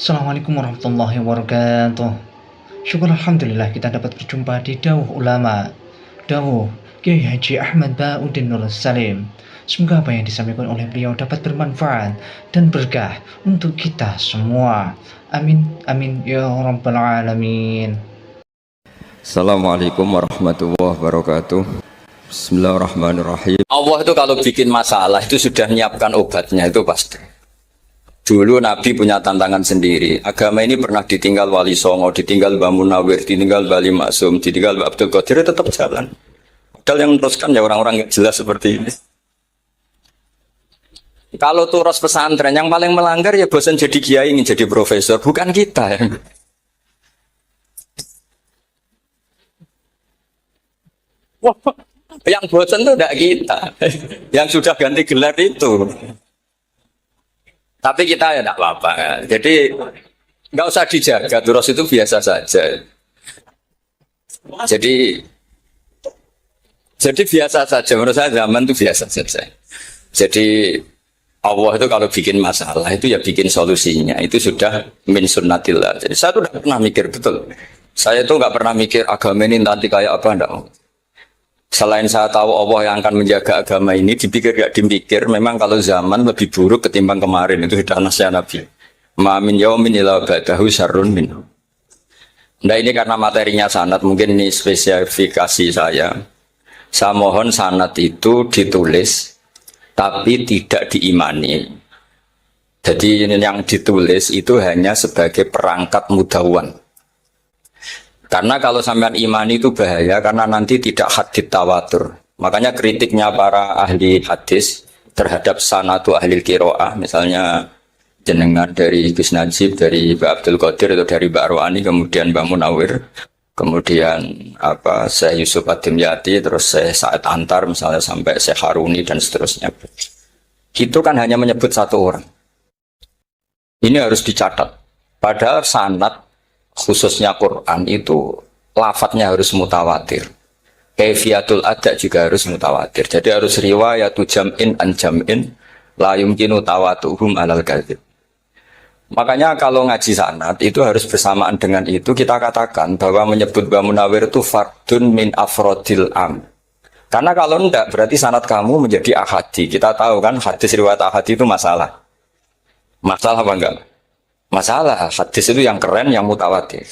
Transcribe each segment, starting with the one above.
Assalamualaikum warahmatullahi wabarakatuh. Syukur Alhamdulillah kita dapat berjumpa di Dawuh Ulama, Dawuh Kiai Haji Ahmad Ba'udin Nur Salim. Semoga apa yang disampaikan oleh beliau dapat bermanfaat dan berkah untuk kita semua. Amin, amin, ya rabbal alamin. Assalamualaikum warahmatullahi wabarakatuh. Bismillahirrahmanirrahim. Allah itu kalau bikin masalah itu sudah menyiapkan obatnya, itu pasti. Dulu Nabi punya tantangan sendiri. Agama ini pernah ditinggal Wali Songo, ditinggal Mbah Munawir, ditinggal Wali Maksum, ditinggal Mbah Abdul Qadir, tetap jalan. Padahal yang meneruskan ya orang-orang nggak jelas seperti ini. Kalau turus pesantren yang paling melanggar ya bosan jadi kiai ingin jadi profesor, bukan kita ya. Wah, yang bosan tuh enggak kita. Yang sudah ganti gelar itu. Tapi kita ya enggak apa-apa. Ya. Jadi enggak usah dijaga, terus itu biasa saja. Jadi biasa saja, menurut saya zaman itu biasa saja. Jadi Allah itu kalau bikin masalah itu ya bikin solusinya. Itu sudah min sunnatillah. Jadi saya tuh enggak pernah mikir, betul. Saya tuh enggak pernah mikir agama ini nanti kayak apa, enggak. Selain saya tahu Allah yang akan menjaga agama ini, dipikir gak dipikir, memang kalau zaman lebih buruk ketimbang kemarin, itu sudah nasihat Nabi. Ma min yaumin illa ba'dahu syarrun min. Nah ini karena materinya sanad, mungkin ini spesifikasi saya. Saya mohon sanad itu ditulis, tapi tidak diimani. Jadi yang ditulis itu hanya sebagai perangkat mudawwan. Karena kalau sampean imani itu bahaya karena nanti tidak hadits tawatur. Makanya kritiknya para ahli hadis terhadap sanatu ahli qiraah, misalnya jenengan dari Gus Najib, dari Mbak Abdul Qadir atau dari Mbak Arwani, kemudian Mbak Munawir, kemudian Syekh Yusuf Ad-Dimyati, terus Syekh Sa'ad Antar misalnya sampai Syekh Haruni dan seterusnya. Itu kan hanya menyebut satu orang. Ini harus dicatat. Padahal sanad khususnya Quran itu lafadznya harus mutawatir. Kaifiyatul ada juga harus mutawatir. Jadi harus riwayatu jam'in an jam'in la yumkinu tawatuhum alal kadzib. Makanya kalau ngaji sanad itu harus bersamaan dengan itu kita katakan bahwa menyebut Mbah Munawir itu fardun min afrodil am. Karena kalau enggak berarti sanad kamu menjadi ahadi. Kita tahu kan hadis riwayat ahadi itu masalah. Masalah apa enggak? Masalah hadis itu yang keren, yang mutawatir.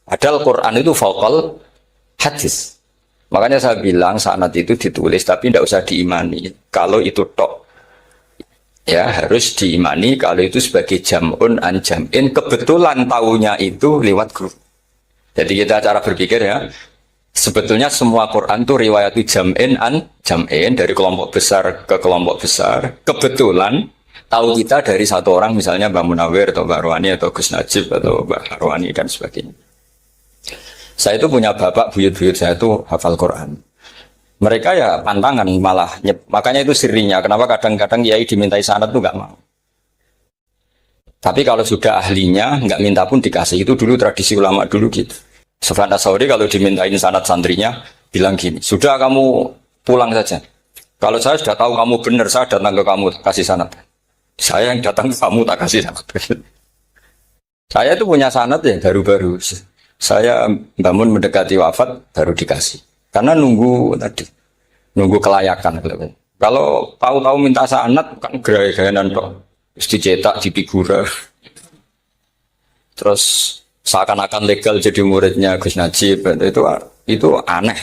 Padahal Quran itu fauqal hadis. Makanya saya bilang sanad itu ditulis tapi tidak usah diimani. Kalau itu tok, ya harus diimani. Kalau itu sebagai jam'un an jam'in, kebetulan tahunya itu lewat grup. Jadi kita cara berpikir ya, sebetulnya semua Quran itu riwayat jam'in an jam'in dari kelompok besar ke kelompok besar. Kebetulan tahu kita dari satu orang, misalnya Mbak Munawir atau Mbak Arwani atau Gus Najib atau Mbak Arwani dan sebagainya. Saya itu punya bapak, buyut-buyut saya itu hafal Quran. Mereka ya pantangan malah, makanya itu sirinya. Kenapa kadang-kadang kiai dimintai sanad itu nggak mau. Tapi kalau sudah ahlinya nggak minta pun dikasih. Itu dulu tradisi ulama dulu gitu. Sufyan Ats-Tsauri kalau dimintain sanad santrinya bilang gini, sudah kamu pulang saja. Kalau saya sudah tahu kamu benar, saya datang ke kamu kasih sanad. Saya yang datang ke kamu tak kasih sanad. Saya itu punya sanad ya baru-baru. Saya bangun mendekati wafat baru dikasih. Karena nunggu tadi, nunggu kelayakan. Kalau tahu-tahu minta sanad kan gaya-gayaan kok. Terus dicetak di figura. Terus seakan-akan legal jadi muridnya Gus Najib. Itu aneh.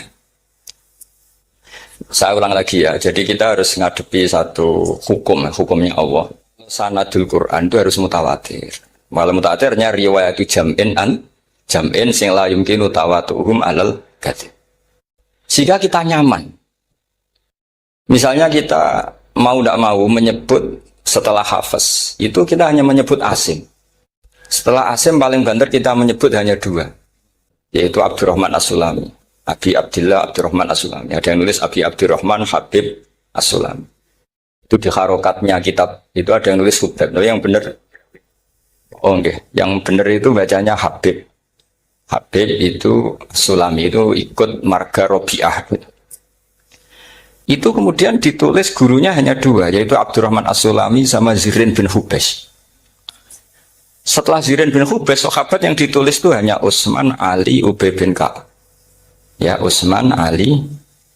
Saya ulang lagi ya. Jadi kita harus ngadepi satu hukum, hukumnya Allah. Sanadul Quran itu harus mutawatir. Malah mutawatirnya riwayat jam'in an jam'in sing la yumkinu tawatuhum alal kadzib. Sehingga kita nyaman. Misalnya kita mau tidak mau menyebut setelah hafaz, itu kita hanya menyebut asim. Setelah asim paling banter kita menyebut hanya dua, yaitu Abdurrahman As-Sulami, Abi Abdillah Abdurrahman As-Sulami. Ada yang nulis Abi Abdurrahman Habib As-Sulami. Itu di harokatnya kitab itu ada yang nulis Hubab. Tapi yang benar, oh enggak, yang benar itu bacanya Habib. Habib itu Sulami itu ikut marga Robi'ah. Itu kemudian ditulis gurunya hanya dua, yaitu Abdurrahman As-Sulami sama Zirin bin Hubesh. Setelah Zirin bin Khubais, sahabat yang ditulis itu hanya Utsman, Ali, Ubay bin Ka'ab. Ya, Utsman, Ali,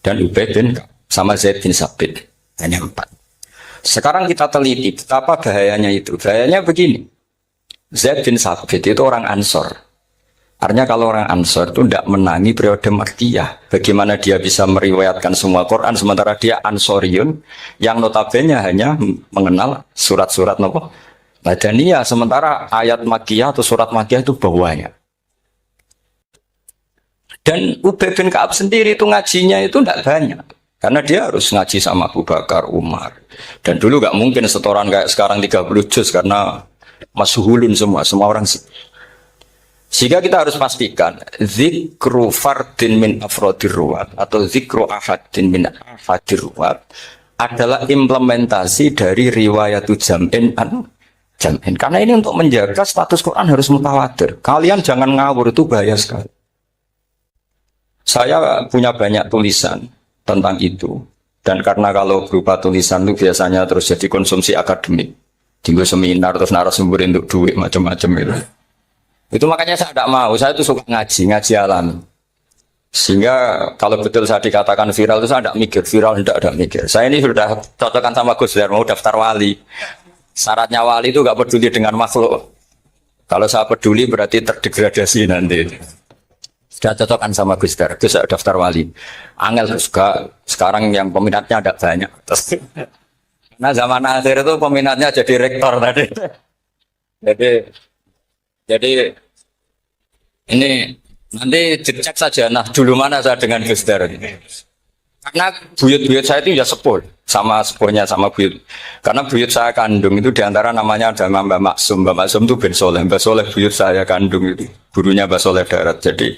dan Ubay bin Ka'ab. Sama Zaid bin Sabit. Hanya 4. Sekarang kita teliti betapa bahayanya itu. Bahayanya begini. Zaid bin Sabit itu orang Ansor. Artinya kalau orang Ansor itu tidak menangi periode Makkiyah. Bagaimana dia bisa meriwayatkan semua Quran sementara dia Ansoriun yang notabene hanya mengenal surat-surat nopo Madaniyah, sementara ayat Makkiyah atau surat Makkiyah itu bawahnya. Dan Ubay bin Ka'ab sendiri itu ngajinya itu tidak banyak. Karena dia harus ngaji sama Abu Bakar, Umar. Dan dulu nggak mungkin setoran kayak sekarang 30 juz karena masyhulun semua orang. Sehingga kita harus pastikan zikru fardin min afrodir ruwat atau zikru ahadin min afadir ruwat adalah implementasi dari riwayatu jam'in jam'in. Karena ini untuk menjaga status Quran harus mutawatir. Kalian jangan ngawur, itu bahaya sekali. Saya punya banyak tulisan tentang itu. Dan karena kalau berupa tulisan itu biasanya terus jadi konsumsi akademik. Tinggal seminar terus narasumber untuk duit macam-macam itu. Itu makanya saya tidak mau, saya itu suka ngaji alam. Sehingga kalau betul saya dikatakan viral itu saya tidak mikir, viral tidak mikir. Saya ini sudah cocokkan sama Gus Dur, mau daftar wali. Syaratnya wali itu nggak peduli dengan makhluk. Kalau saya peduli berarti terdegradasi nanti. Sudah cocokkan sama Gus Dur, Gus daftar wali. Angel juga, sekarang yang peminatnya ada banyak. Nah zaman akhir itu peminatnya jadi rektor tadi. Jadi ini nanti dicek saja. Nah dulu mana saya dengan Gus Dur ini. Karena buyut-buyut saya itu ya sepuh sama sepuhnya sama buyut. Karena buyut saya kandung itu diantara namanya ada Mbak Maksum. Mbak Maksum itu bin Soleh. Mbak Soleh buyut saya kandung itu gurunya Mbak Soleh Darat. Jadi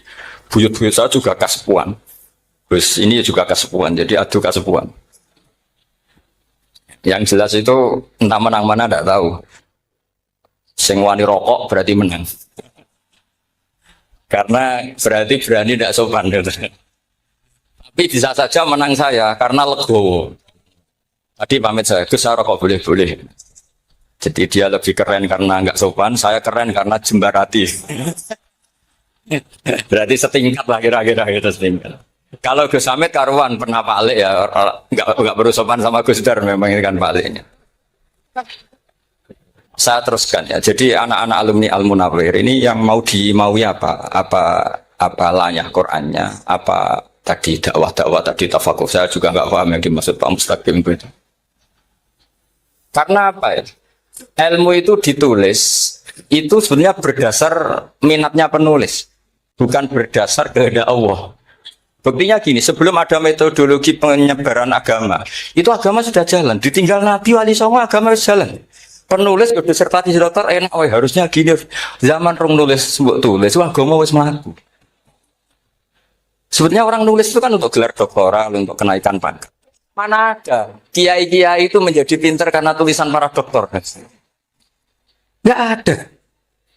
buyut-buyut saya juga kasepuan. Terus ini juga kasepuan. Jadi adu kasepuan. Yang jelas itu entah menang mana tidak tahu. Sing wani rokok berarti menang. Karena berarti berani tidak sopan. Tapi bisa saja menang saya karena legowo. Tadi pamit saya, Gus saya rokok boleh-boleh. Jadi dia lebih keren karena nggak sopan, saya keren karena jembarati. Berarti setingkat lah kira-kira gitu setingkat. Kalau Gus Hamid karuan pernah Pak ya nggak perlu sopan sama Gus Dur memang ini kan Pak Aliknya. Saya teruskan ya. Jadi anak-anak alumni Al-Munawwir ini yang dimaui apa lanyah Qur'annya, apa tadi dakwah tadi tafakuh. Saya juga nggak paham yang dimaksud Pak Mustaqim itu. Karena apa ya? Ilmu itu ditulis itu sebenarnya berdasar minatnya penulis, bukan berdasar kehendak Allah. Buktinya gini, sebelum ada metodologi penyebaran agama, itu agama sudah jalan. Ditinggal Nabi Wali Songo agama sudah jalan. Penulis ke disertasi dokter enak, harusnya gini. Zaman rong nulis tulis, wah agama wis mlaku. Sebetulnya orang nulis itu kan untuk gelar doktoral, untuk kenaikan pangkat. Mana ada kiai-kiai itu menjadi pintar karena tulisan para doktor? Nggak ada.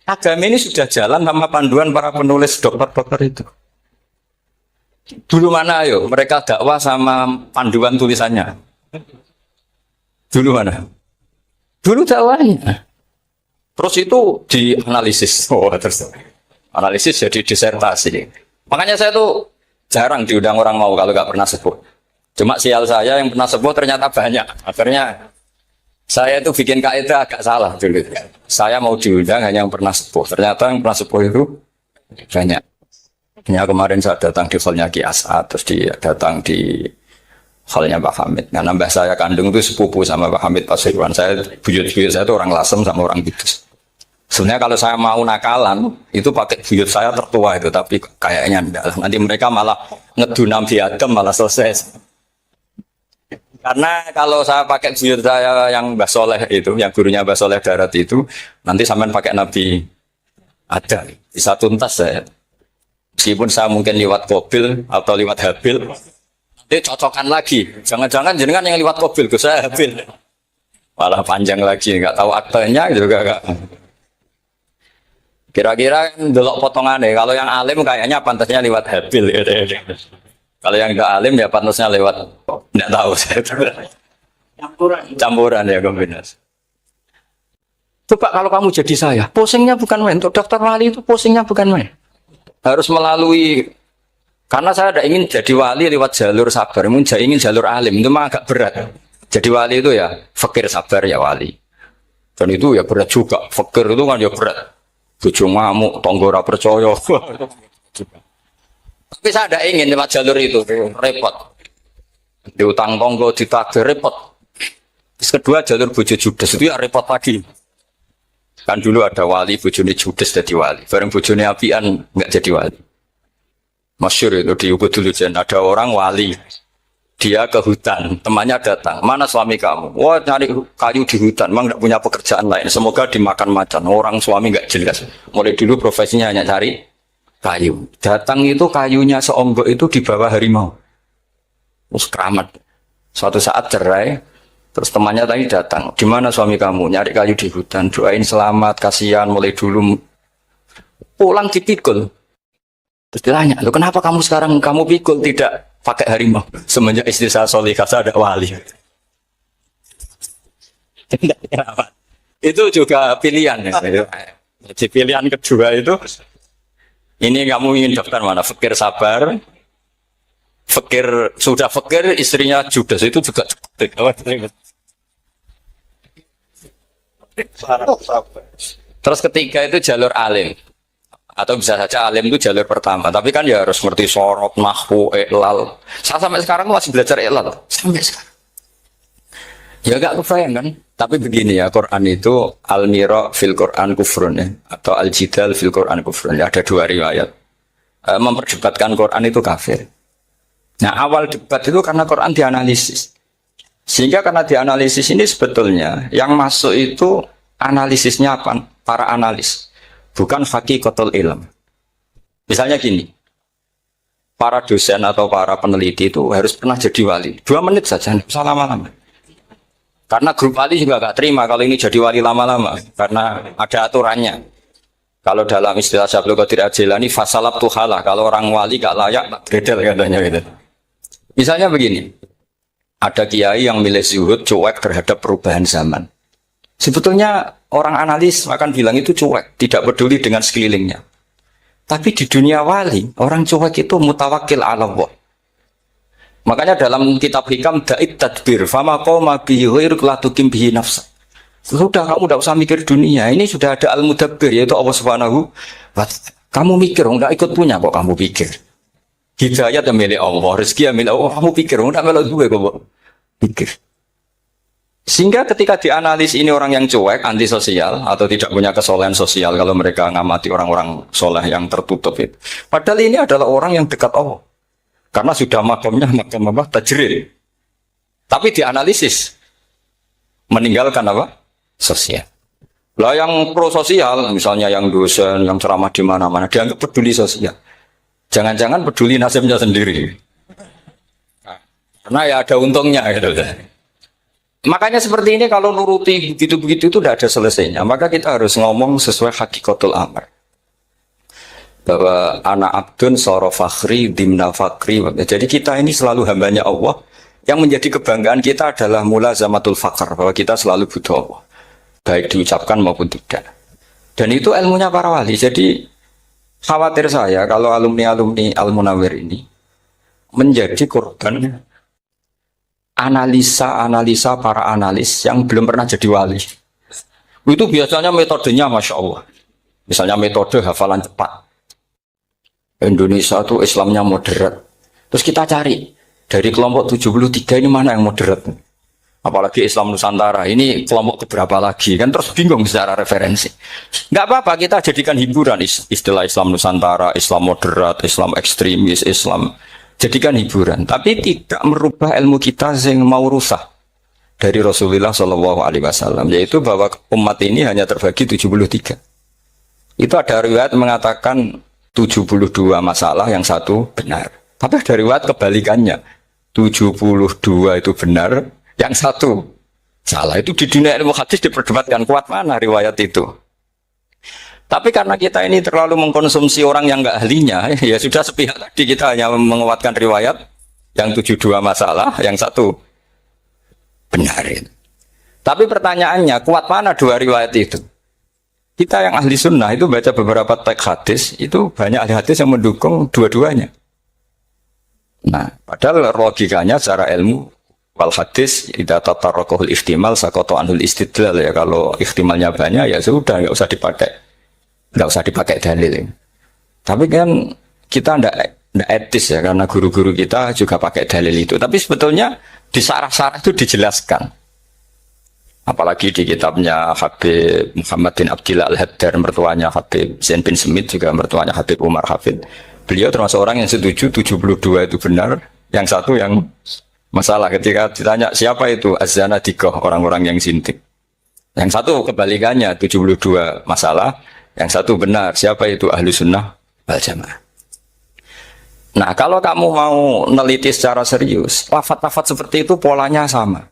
Agama ini sudah jalan sama panduan para penulis dokter-dokter itu. Dulu mana ayo mereka dakwah sama panduan tulisannya? Dulu mana? Dulu dakwahnya. Terus itu dianalisis. Terus analisis jadi disertasi. Makanya saya tuh jarang diundang orang mau kalau nggak pernah sepuh. Cuma sial saya yang pernah sepuh ternyata banyak. Akhirnya saya itu bikin kaidah agak salah dulu. Saya mau diundang hanya yang pernah sepuh. Ternyata yang pernah sepuh itu banyak. Ya, kemarin saya datang di hallnya Ki As'ad, terus datang di hallnya Pak Hamid. Nah, nambah saya kandung itu sepupu sama Pak Hamid Pasuruan. Saya buyut-buyut saya itu orang Lasem sama orang Kudus. Sebenarnya kalau saya mau nakalan, itu pakai buyut saya tertua itu, tapi kayaknya enggak. Nanti mereka malah ngedu Nabi Adam malah selesai. Karena kalau saya pakai buyut saya yang Mbah Soleh itu, yang gurunya Mbah Soleh Darat itu, nanti sampean pakai Nabi Adam. Bisa tuntas saya. Meskipun saya mungkin lewat Qabil atau lewat Habil, nanti cocokkan lagi. Jangan-jangan jenengan yang lewat Qabil, saya Habil. Malah panjang lagi, nggak tahu aktenya juga nggak. Kira-kira delok potongannya. Kalau yang alim kayaknya pantasnya lewat Habil. Kalau yang nggak alim ya pantasnya lewat, nggak tahu saya. Campuran ya kombinasi. Coba kalau kamu jadi saya, pusingnya bukan main. Untuk daftar wali itu pusingnya bukan main. Harus melalui, karena saya tidak ingin jadi wali lewat jalur sabar, ingin jalur alim, itu mah agak berat. Jadi wali itu ya fakir sabar ya wali. Dan itu ya berat juga. Fakir itu kan ya berat. Bojo ngamuk, tangga ora percaya. Tapi saya tidak ingin lewat jalur itu, repot. Diutang tangga, ditagih, repot. Terus kedua jalur bojo judes itu ya repot lagi. Kan dulu ada wali bojone judes jadi wali. Bareng bojone apian nggak jadi wali. Masyhur itu di Ubud dulu ada orang wali. Dia ke hutan, temannya datang. Mana suami kamu? Wah, nyari kayu di hutan. Memang nggak punya pekerjaan lain. Semoga dimakan macan. Orang suami nggak jelas. Mulai dulu profesinya hanya cari kayu. Datang itu kayunya seonggok itu di bawah harimau. Terus keramat. Suatu saat cerai. Terus temannya tadi datang. Di mana suami kamu? Nyari kayu di hutan. Doain selamat, kasihan. Mulai dulu pulang dipikul. Terus ditanya, loh kenapa kamu sekarang kamu pikul tidak pakai harimau? Semenjak istri saya solihah, saya ada wali. Itu juga pilihan. Ya. Jadi pilihan kedua itu, ini kamu ingin daftar mana? Fakir sabar, fakir sudah fakir, istrinya judes itu juga. Terus ketiga itu jalur alim. Atau bisa saja alim itu jalur pertama, tapi kan ya harus ngerti sorot, nahwu, iklal. Saya sampai sekarang masih belajar iklal, sampai sekarang. Ya gak kebayang kan? Tapi begini ya, Quran itu al-mira fil Quran kufrun ya, atau al-jidal fil Quran kufrun. Ya, ada dua riwayat. Memperdebatkan Quran itu kafir. Nah awal debat itu karena Quran dianalisis. Sehingga karena dianalisis ini sebetulnya yang masuk itu analisisnya apa? Para analis. Bukan hakikatul ilm. Misalnya gini, para dosen atau para peneliti itu harus pernah jadi wali. 2 menit saja, tidak usah lama-lama. Karena grup wali juga gak terima kalau ini jadi wali lama-lama. Karena ada aturannya. Kalau dalam istilah Syaikhul Qadir Al-Jilani, fasalab tuhalah. Kalau orang wali gak layak, bredel katanya gitu. Misalnya begini, ada kiai yang milih zuhud, cuek terhadap perubahan zaman. Sebetulnya orang analis akan bilang itu cuek, tidak peduli dengan sekelilingnya. Tapi di dunia wali, orang cuek itu mutawakil ala Allah. Makanya dalam kitab hikam da'id tadbir, fama qoma bihi ghairuk la tukim bihi nafsa. Sudah kamu tidak usah mikir dunia, ini sudah ada al-mudabbir yaitu Allah Subhanahu wa ta'ala. Kamu mikir, enggak ikut punya kok kamu pikir. Hidayat yang milik Allah, rezeki yang milik Allah, kamu pikir, enggak milik gue kok pikir. Sehingga ketika dianalisis ini orang yang cuek, antisosial, atau tidak punya kesolehan sosial, kalau mereka ngamati orang-orang soleh yang tertutup itu. Padahal ini adalah orang yang dekat Allah. Karena sudah makamnya makam apa? Tajrid. Tapi dianalisis. Meninggalkan apa? Sosial. Lah yang pro sosial, misalnya yang dosen, yang ceramah di mana-mana, dianggap peduli sosial. Jangan-jangan peduli nasibnya sendiri. Karena ya ada untungnya gitu. Makanya seperti ini kalau nuruti begitu-begitu itu tidak ada selesainya. Maka kita harus ngomong sesuai hakikatul amr. Bahwa anak abdun soro fakhri dimna fakri. Jadi kita ini selalu hambanya Allah. Yang menjadi kebanggaan kita adalah mulazamatul fakr. Bahwa kita selalu butuh Allah. Baik diucapkan maupun tidak. Dan itu ilmunya para wali. Jadi khawatir saya kalau alumni-alumni Al-Munawwir ini menjadi korban analisa para analis yang belum pernah jadi wali. Itu biasanya metodenya Masya Allah. Misalnya metode hafalan cepat. Indonesia itu Islamnya moderat. Terus kita cari dari kelompok 73 ini mana yang moderat. Apalagi Islam Nusantara ini kelompok keberapa lagi kan, terus bingung secara referensi. Nggak apa-apa kita jadikan hiburan istilah Islam Nusantara, Islam moderat, Islam ekstremis, Islam. Jadikan hiburan, tapi tidak merubah ilmu kita yang mau rusak dari Rasulullah Shallallahu Alaihi Wasallam, yaitu bahwa umat ini hanya terbagi 73. Itu ada riwayat mengatakan 72 masalah, yang satu benar. Tapi ada riwayat kebalikannya, 72 itu benar, yang satu salah. Itu di dunia ilmu hadis diperdebatkan kuat mana riwayat itu. Tapi karena kita ini terlalu mengkonsumsi orang yang nggak ahlinya, ya sudah sepihak tadi kita hanya menguatkan riwayat yang 72 masalah, yang satu benarin. Tapi pertanyaannya, kuat mana dua riwayat itu? Kita yang ahli sunnah itu baca beberapa teks hadis, itu banyak ahli hadis yang mendukung dua-duanya. Nah, padahal logikanya secara ilmu wal hadis idza tatarraqahul ihtimal saqata anhul istidlal ya, kalau ihtimalnya banyak ya sudah nggak usah dipakai dalil. Tapi kan kita ndak etis ya, karena guru-guru kita juga pakai dalil itu. Tapi sebetulnya di sarah-sarah itu dijelaskan. Apalagi di kitabnya Habib Muhammad bin Abdillah Al-Haddar, mertuanya Habib Zain bin Smith, juga mertuanya Habib Umar Hafid. Beliau termasuk orang yang setuju 72 itu benar, yang satu yang masalah. Ketika ditanya siapa itu Az-Zanadiqah, orang-orang yang zintik. Yang satu kebalikannya, 72 masalah, yang satu benar, siapa itu Ahlu Sunnah wal Jamaah. Nah, kalau kamu mau neliti secara serius, lafaz-lafaz seperti itu polanya sama.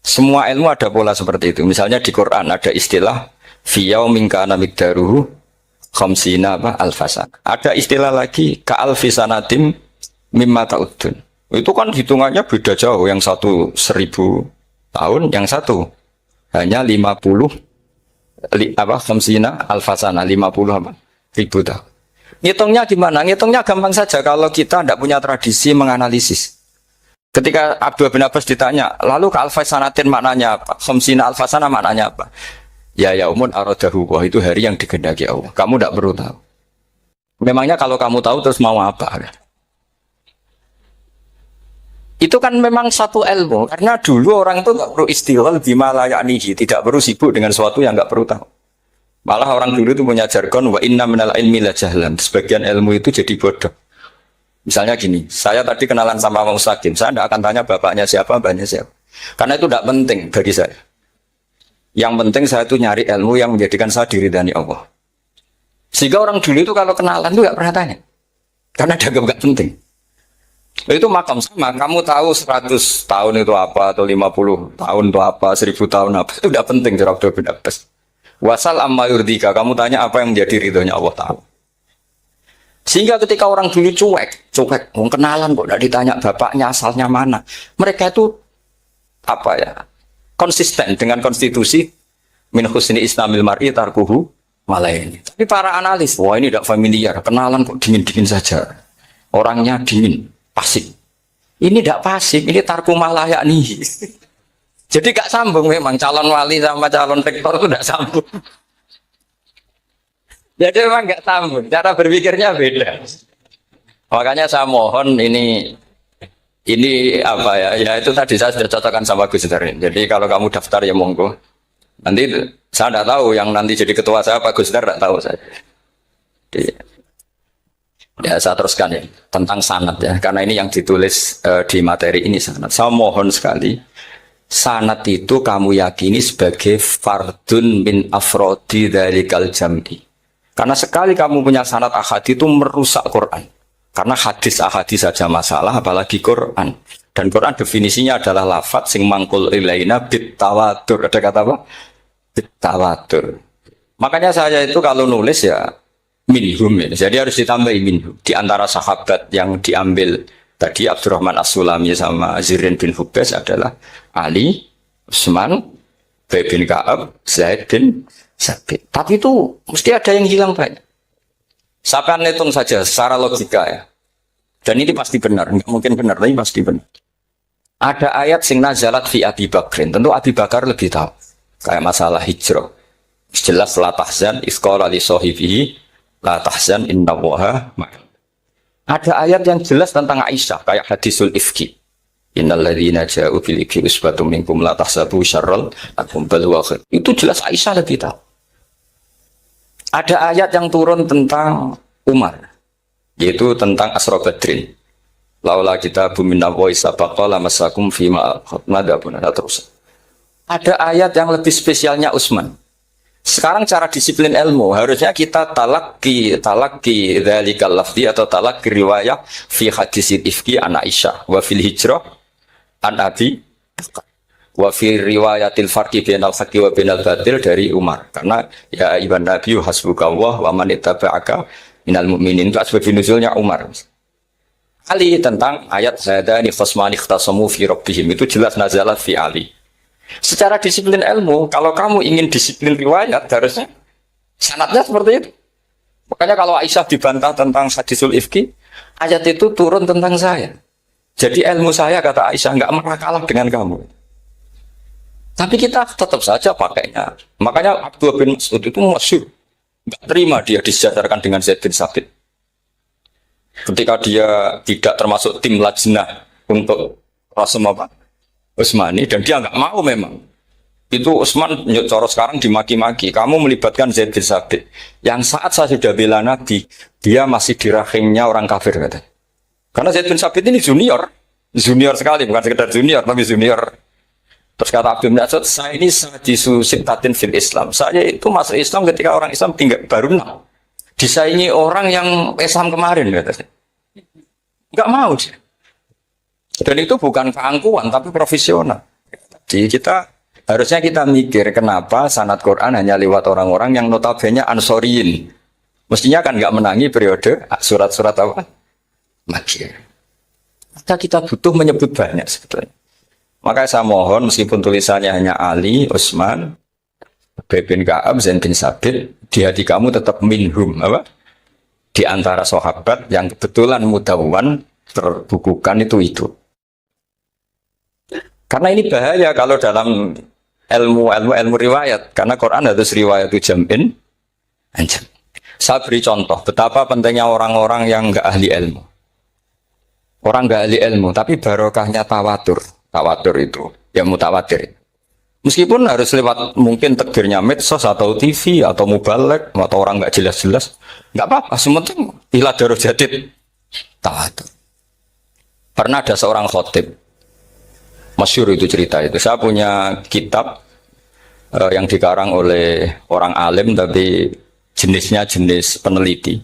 Semua ilmu ada pola seperti itu. Misalnya di Quran ada istilah fi yaumin kana miqdaruhu khamsina alfasan. Ada istilah lagi ka alfisanatim mimma ta'udun. Itu kan hitungannya beda jauh. Yang satu 1000 tahun, yang satu hanya 50 khamsina alfasana, 50 ribu tahun. Ngitungnya gimana? Ngitungnya gampang saja kalau kita tidak punya tradisi menganalisis. Ketika Abdul bin Abbas ditanya, lalu ke alfasanatin maknanya apa? Khamsina alfasana maknanya apa? Ya yaumun aradahu, wah itu hari yang dikehendaki Allah. Kamu tidak perlu tahu. Memangnya kalau kamu tahu terus mau apa? Itu kan memang satu ilmu. Karena dulu orang itu tidak perlu istighal bima la ya'nihi, tidak perlu sibuk dengan sesuatu yang tidak perlu tahu. Malah orang dulu itu punya jargon wa inna minal ilmi la jahlan. Sebagian ilmu itu jadi bodoh. Misalnya gini, saya tadi kenalan sama Pak Mustaqim, saya tidak akan tanya bapaknya siapa, mbaknya siapa. Karena itu tidak penting bagi saya. Yang penting saya itu nyari ilmu yang menjadikan saya diridani Allah. Sehingga orang dulu itu kalau kenalan itu tidak pernah tanya. Karena dianggap nggak penting. Itu makam sama, kamu tahu 100 tahun itu apa, atau 50 tahun itu apa, 1000 tahun apa, itu tidak penting. Abdul bin Abbas. Wasal amma yurdika, kamu tanya apa yang menjadi ridhonya Allah Ta'ala. Sehingga ketika orang dulu cuek, mau kenalan kok tidak ditanya bapaknya asalnya mana. Mereka itu apa ya, konsisten dengan konstitusi min husni islamil mar'i tarkuhu malaini. Tapi para analis, wah ini tidak familiar, kenalan kok dingin-dingin saja. Orangnya dingin, pasif. Ini tidak pasif, ini tarku malah yakni. Jadi gak sambung memang calon wali sama calon rektor itu tidak sambung. Jadi memang nggak sambung, cara berpikirnya beda. Makanya saya mohon ini apa ya? Ya itu tadi saya sudah cocokkan sama Gus Darin. Jadi kalau kamu daftar ya monggo. Nanti saya tidak tahu yang nanti jadi ketua saya Pak Gus Dar, tidak tahu saya. Jadi, ya saya teruskan ya tentang sanad ya, karena ini yang ditulis di materi ini sanad. Saya mohon sekali, sanad itu kamu yakini sebagai fardun min afrodi dzalikal jam'i. Karena sekali kamu punya sanad ahad itu merusak Quran. Karena hadis saja masalah, apalagi Quran. Dan Quran definisinya adalah lafadz sing mangkul ilaina bit tawatur. Ada kata apa? Bit tawatur. Makanya saya itu kalau nulis ya minhum ya. Jadi harus ditambahi minhum. Di antara sahabat yang diambil tadi Abdurrahman As-Sulami sama Zirin bin Hubes adalah Ali, Utsman, Ubay bin Ka'ab, Zaid bin Sabit. Tapi itu mesti ada yang hilang banyak. Saya hitung saja secara logika ya. Dan ini pasti benar, nggak mungkin benar, tapi pasti benar. Ada ayat sing nazalat fi Abi Bakrin. Tentu Abi Bakar lebih tahu. Kayak masalah hijrah. Jelas la tahzan isqala li sahibihi la tahzan innallaha ma'ana. Ada ayat yang jelas tentang Aisyah kayak hadisul ifki. Innal ladzina ja'u bil ifki usbatum minkum la tahsabu syarral lakum bal huwa khair. Itu jelas Aisyah lebih tahu. Ada ayat yang turun tentang Umar, yaitu tentang Asra Badrin. Laula kita bumina wa isabaqa lamasakum fima madapun terus. Ada ayat yang lebih spesialnya Utsman. Sekarang cara disiplin ilmu harusnya kita talaqi dzalikal lafzi atau talaqi riwayah fi hadisil ifki an Aisyah wa fil hijrah an Abi wa fi riwayatil farqi bainal haqqi wa bainal batil dari Umar. Karena ya ibn Nabi hasbukallah wa man ittaba'aka minal mu'minin, itu asbab nuzulnya Umar. Ali tentang ayat hadani khasmani ikhtasamu fi rabbihim, itu jelas nazalat fi Ali. Secara disiplin ilmu, kalau kamu ingin disiplin riwayat harusnya Sanadnya seperti itu. Makanya kalau Aisyah dibantah tentang hadisul ifki, ayat itu turun tentang saya. Jadi ilmu saya, kata Aisyah, nggak pernah kalah dengan kamu. Tapi kita tetap saja pakainya. Makanya Abdullah bin Mas'ud itu masyhur. Nggak terima dia disejajarkan dengan Zaid bin Sabit. Ketika dia tidak termasuk tim lajnah untuk Rasul Utsmani, dan dia nggak mau memang. Itu Utsman cara sekarang dimaki-maki. Kamu melibatkan Zaid bin Sabit. Yang saat saya sudah bela Nabi, dia masih di rahimnya orang kafir, katanya. Karena Zaid bin Sabit ini junior sekali, bukan sekedar junior, tapi junior. Terus kata Abdul bin Mas'ud, saya ini sadisu sittatin fil Islam. Saya itu masuk Islam ketika orang Islam tinggal baru 6. Disaingi orang yang Islam kemarin, katanya. Nggak mau sih. Dan itu bukan keangkuhan, tapi profesional. Jadi harusnya kita mikir kenapa sanad Quran hanya lewat orang-orang yang notabene ansoriyin. Mestinya kan nggak menangi periode surat-surat apa? Makkiyah. Maka kita butuh menyebut banyak sebetulnya. Makanya saya mohon meskipun tulisannya hanya Ali, Utsman, Ubay bin Ka'ab, Zaid bin Sabit, di hati kamu tetap minhum, apa? Di antara sahabat yang kebetulan mudawwan terbukukan itu. Karena ini bahaya kalau dalam ilmu riwayat, karena Quran harus riwayat itu jam'in anjam. Saya beri contoh betapa pentingnya orang-orang yang enggak ahli ilmu. Orang enggak ahli ilmu, tapi barokahnya tawatur. Tawatur itu ya mutawatir. Meskipun harus lewat mungkin takdirnya medsos atau TV atau mubalek atau orang enggak jelas-jelas, enggak apa-apa. Sementing ila darajatid tawatur. Pernah ada seorang khotib, masyhur itu cerita itu. Saya punya kitab yang dikarang oleh orang alim tapi jenisnya jenis peneliti.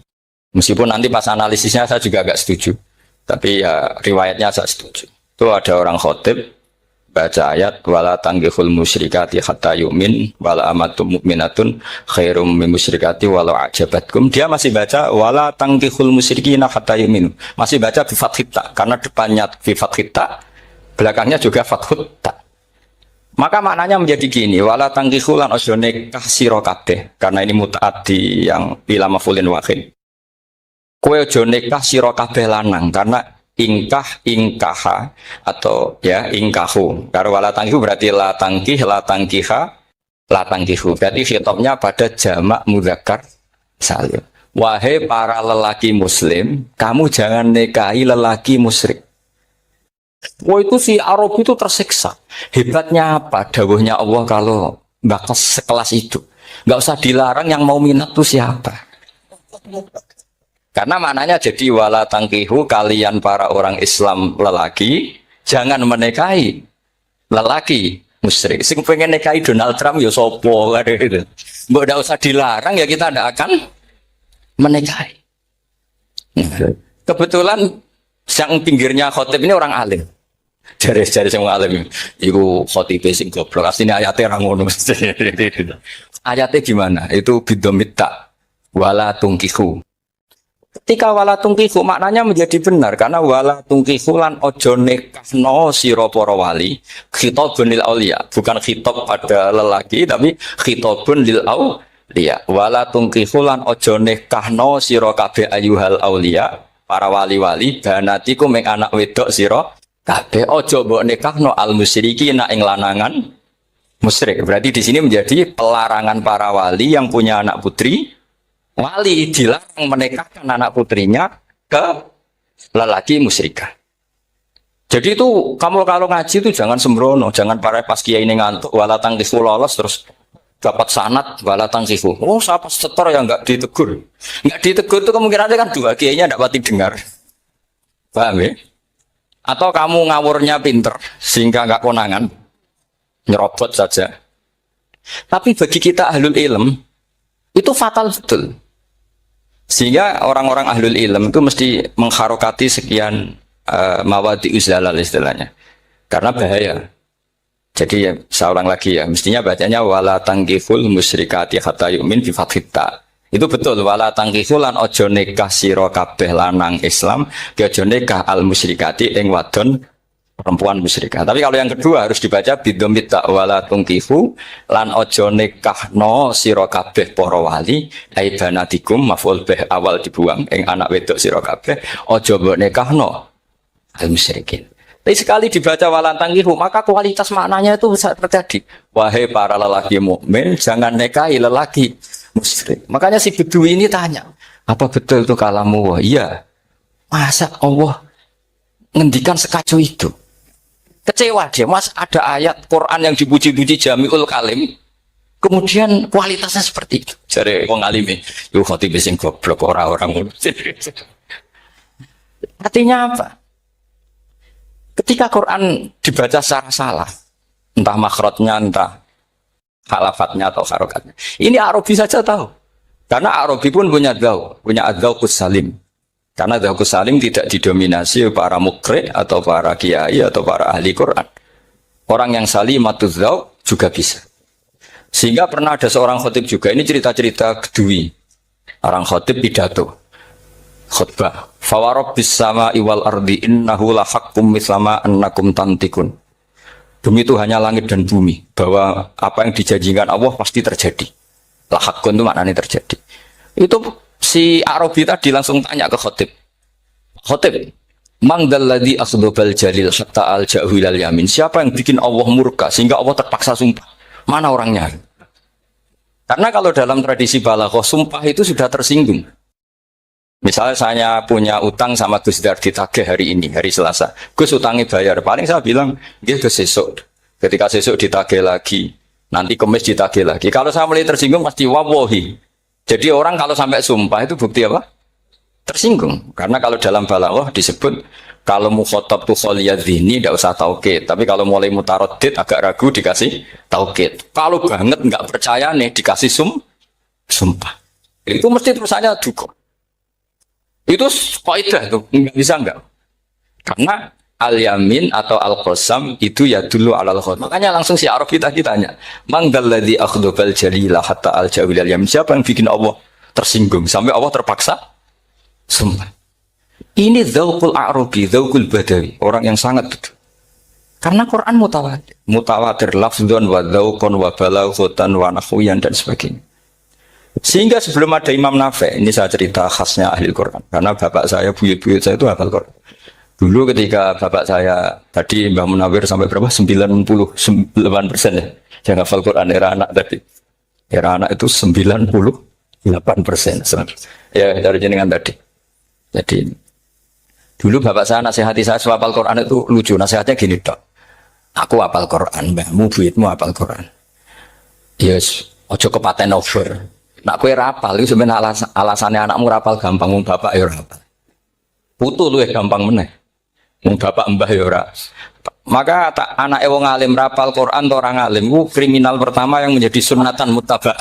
Meskipun nanti pas analisisnya saya juga agak setuju. Tapi ya riwayatnya saya setuju. Itu ada orang khotib baca ayat wala tanggihul musyrikati hatta yu'min wala amatum mu'minatun khairum min musyrikati walau ajabatkum. Dia masih baca wala tanggihul musyrikina hatta yu'minu. Masih baca bi fathita karena depannya bi fathita, belakangnya juga fathut ta. Maka maknanya menjadi gini, wala tangkihu lan ojo nikah sira kabeh, karena ini mutaaddi yang bila mafulin wahid. Kowe ojo nikah sira kabeh lanang, karena ingkaha atau ya ingkahu. Karena wala tangkihu berarti la tangkiha, la tangkihu. Berarti khitabnya pada jamak mudzakkar salim. Wahai para lelaki muslim, kamu jangan nikahi lelaki musyrik. Wah itu si Arab itu tersiksa. Hebatnya apa? Dawuhnya Allah kalau bakas sekelas itu. Nggak usah dilarang, yang mau minat tuh siapa? Karena maknanya jadi wala tangkihu, kalian para orang Islam lelaki jangan menikahi lelaki musyrik. Sing pengen nikahi Donald Trump ya sopo gitu. Nggak usah dilarang ya kita tidak akan menikahi. Kebetulan yang pinggirnya khotib ini orang alim. Jari semua alim. Iku khotib sing goblok. Aslinya ayatnya orang ngono. Ayatnya gimana? Itu bidomita wala tungkihu. Ketika wala tungkihu maknanya menjadi benar karena wala tungkihu lan ojo nekahno sira para wali khitabun lil auliya, bukan khitab pada lelaki tapi khitabun lil auliya. Wala tungkihu lan ojo nekahno sira kabeh ayuhal auliya, para wali-wali banatiku meng anak wedok sira kabeh ojo mbok nikahno al musyriki ing lanangan musyrik. Berarti di sini menjadi pelarangan para wali yang punya anak putri. Wali dilarang menikahkan anak putrinya ke lelaki musyrikah. Jadi itu kamu kalau ngaji itu jangan sembrono, jangan para pas kiai ini ngantuk wala tangkihu lolos terus dapat sanad wala tangkihu. Oh, siapa setor yang enggak ditegur. Enggak ditegur itu kemungkinannya kan dua kiainya enggak pati dengar. Paham ya? Atau kamu ngawurnya pinter sehingga enggak konangan, nyerobot saja. Tapi bagi kita ahlul ilm itu fatal betul. Sehingga orang-orang ahlul ilm itu mesti mengharokati sekian mawadi uzalal istilahnya. Karena bahaya. Jadi ya, saya ulang lagi ya, mestinya bacanya wala tangkihul musyrikati hatta yu'min bi fathita. Itu betul, wala tangkihul lan ojo nikah sira kabeh lanang Islam, ojo nikah al musyrikati ing wadon perempuan musyrikah. Tapi kalau yang kedua harus dibaca bidomit wala tungkihu lan ojo nikahno sira kabeh para wali ai banatikum maf'ul bih awal dibuang ing anak wedok sira kabeh ojo mbok nikahno al musyrikin. Tapi sekali dibaca wala tungkihu maka kualitas maknanya itu bisa terjadi. Wahai para lelaki mukmin jangan nikahi lelaki musyrik. Makanya si Bedui ini tanya, apa betul itu kalamu? Iya. Masa Allah ngendikan sekacau itu? Kecewa dia, mas ada ayat Quran yang dipuji-puji Jamiul Kalim, kemudian kualitasnya seperti itu. Jadi wong alime, yo khotib sing goblok orang-orang. Artinya apa? Ketika Quran dibaca secara salah, entah makhrajnya, entah halafatnya atau harokatnya. Ini Arabi saja tahu. Karena Arabi pun punya adzauqus salim. Karena adzauqus salim tidak didominasi para mukri atau para kiai atau para ahli Quran. Orang yang salimatuz dzauq juga bisa. Sehingga pernah ada seorang khotib juga, ini cerita-cerita kedui. Orang khotib pidato. Khutbah. Fawarabbis sama'i wal ardi innahu lahaqqum mislama annakum tantikun. Demi itu hanya langit dan bumi, bahwa apa yang dijanjikan Allah pasti terjadi. Lahaqqun itu maknanya terjadi. Itu si Arabi tadi langsung tanya ke khotib. Khotib, mang dalladzi akhdhabal jalil hatta al jahilal yamin. Siapa yang bikin Allah murka sehingga Allah terpaksa sumpah? Mana orangnya? Karena kalau dalam tradisi balaghah sumpah itu sudah tersinggung. Misalnya saya punya utang sama Gus Dar ditagih hari ini, hari Selasa. Gus utangnya bayar. Paling saya bilang, dia ke sesuk. Ketika sesuk ditagih lagi, nanti Kamis ditagih lagi. Kalau saya mulai tersinggung pasti wawahi. Jadi orang kalau sampai sumpah itu bukti apa? Tersinggung. Karena kalau dalam balaghah disebut kalau mukhatab tuh kholiyadzini tidak usah taukid. Tapi kalau mulai mutaroddid agak ragu dikasih taukid. Kalau banget nggak percaya nih dikasih sumpah. Itu mesti terusannya dukung. Itu kaidah itu nggak bisa nggak. Karena al-yamin atau al-qasam itu ya dulu alal khot. Makanya langsung si Arabi tadi tanya, "Man dalladzi akhdhabal jalila hatta al-jawil al-yamin?" Siapa yang bikin Allah tersinggung sampai Allah terpaksa sumpah? Ini dzauqul Arabi, dzauqul Badawi, orang yang sangat betul. Karena Quran mutawatir, mutawatir lafdzun wa dzauqun wa balaghatan wa nahwiyan dan sebagainya. Sehingga sebelum ada Imam Nafi', ini saya cerita khasnya ahli Quran. Karena bapak saya, buyut-buyut saya itu hafal Quran. Dulu ketika bapak saya, tadi Mbah Munawir sampai berapa? 98% ya. Yang hafal Quran, era anak tadi. Era anak itu 98%. Ya, dari jenengan tadi. Jadi, dulu bapak saya nasihati saya hafal Quran itu lucu. Nasihatnya gini, Dok. Aku hafal Quran, mbahmu, buyutmu hafal Quran. Yes, ojo kepaten over. Nak kue rapal, itu sebenarnya alasannya anakmu rapal gampang, mung bapak ya rapal. Putu lu ya gampang meneh, mung bapak mbah ya ora. Maka tak anak wong alim rapal Quran atau orang alim, itu kriminal pertama yang menjadi sunatan mutabak.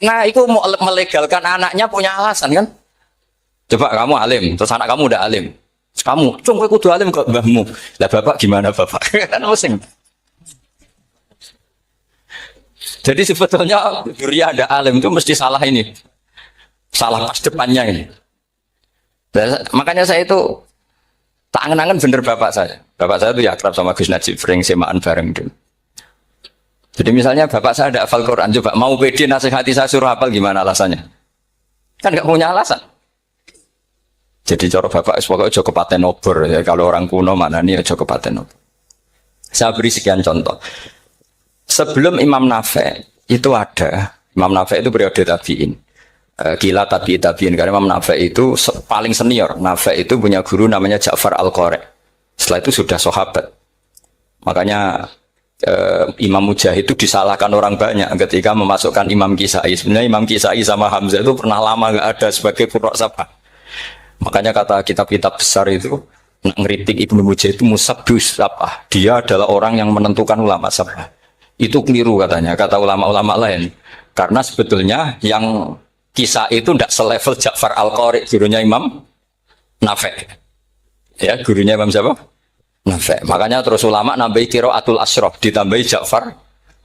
Nah, itu mau melegalkan anaknya punya alasan kan? Coba kamu alim, terus anak kamu udah alim, terus kamu, cung kowe kudu alim kok mbahmu. Lah bapak gimana bapak? Kan pusing. Jadi sebetulnya durian ada alim itu mesti salah ini, salah pas depannya ini. Makanya saya itu tak angen-angen bener bapak saya. Bapak saya itu ya akrab sama Gus Najib, sering semaan bareng dulu. Jadi misalnya bapak saya ada hafal Quran, coba mau pede nasihati saya suruh hafal gimana alasannya? Kan nggak punya alasan. Jadi cara bapak pokoknya joko paten obor ya, kalau orang kuno mana nih joko paten obor. Saya beri sekian contoh. Sebelum Imam Nafi' itu ada, Imam Nafi' itu periode tabi'in. Gila tabi'in, karena Imam Nafi' itu paling senior. Nafi' itu punya guru namanya Ja'far Al-Qari. Setelah itu sudah sahabat. Makanya Imam Mujahid itu disalahkan orang banyak ketika memasukkan Imam Kisai. Sebenarnya Imam Kisai sama Hamzah itu pernah lama nggak ada sebagai qurra sabah. Makanya kata kitab-kitab besar itu ngeritik Ibnu Mujahid itu musabbus sabah. Dia adalah orang yang menentukan ulama sabah. Itu keliru katanya, kata ulama-ulama lain. Karena sebetulnya yang Kisah itu tidak selevel Ja'far Al-Qari, gurunya Imam Nafi'. Ya, gurunya Imam siapa? Nafi'. Makanya terus ulama nambahi qiraatul asyraf, ditambahi Ja'far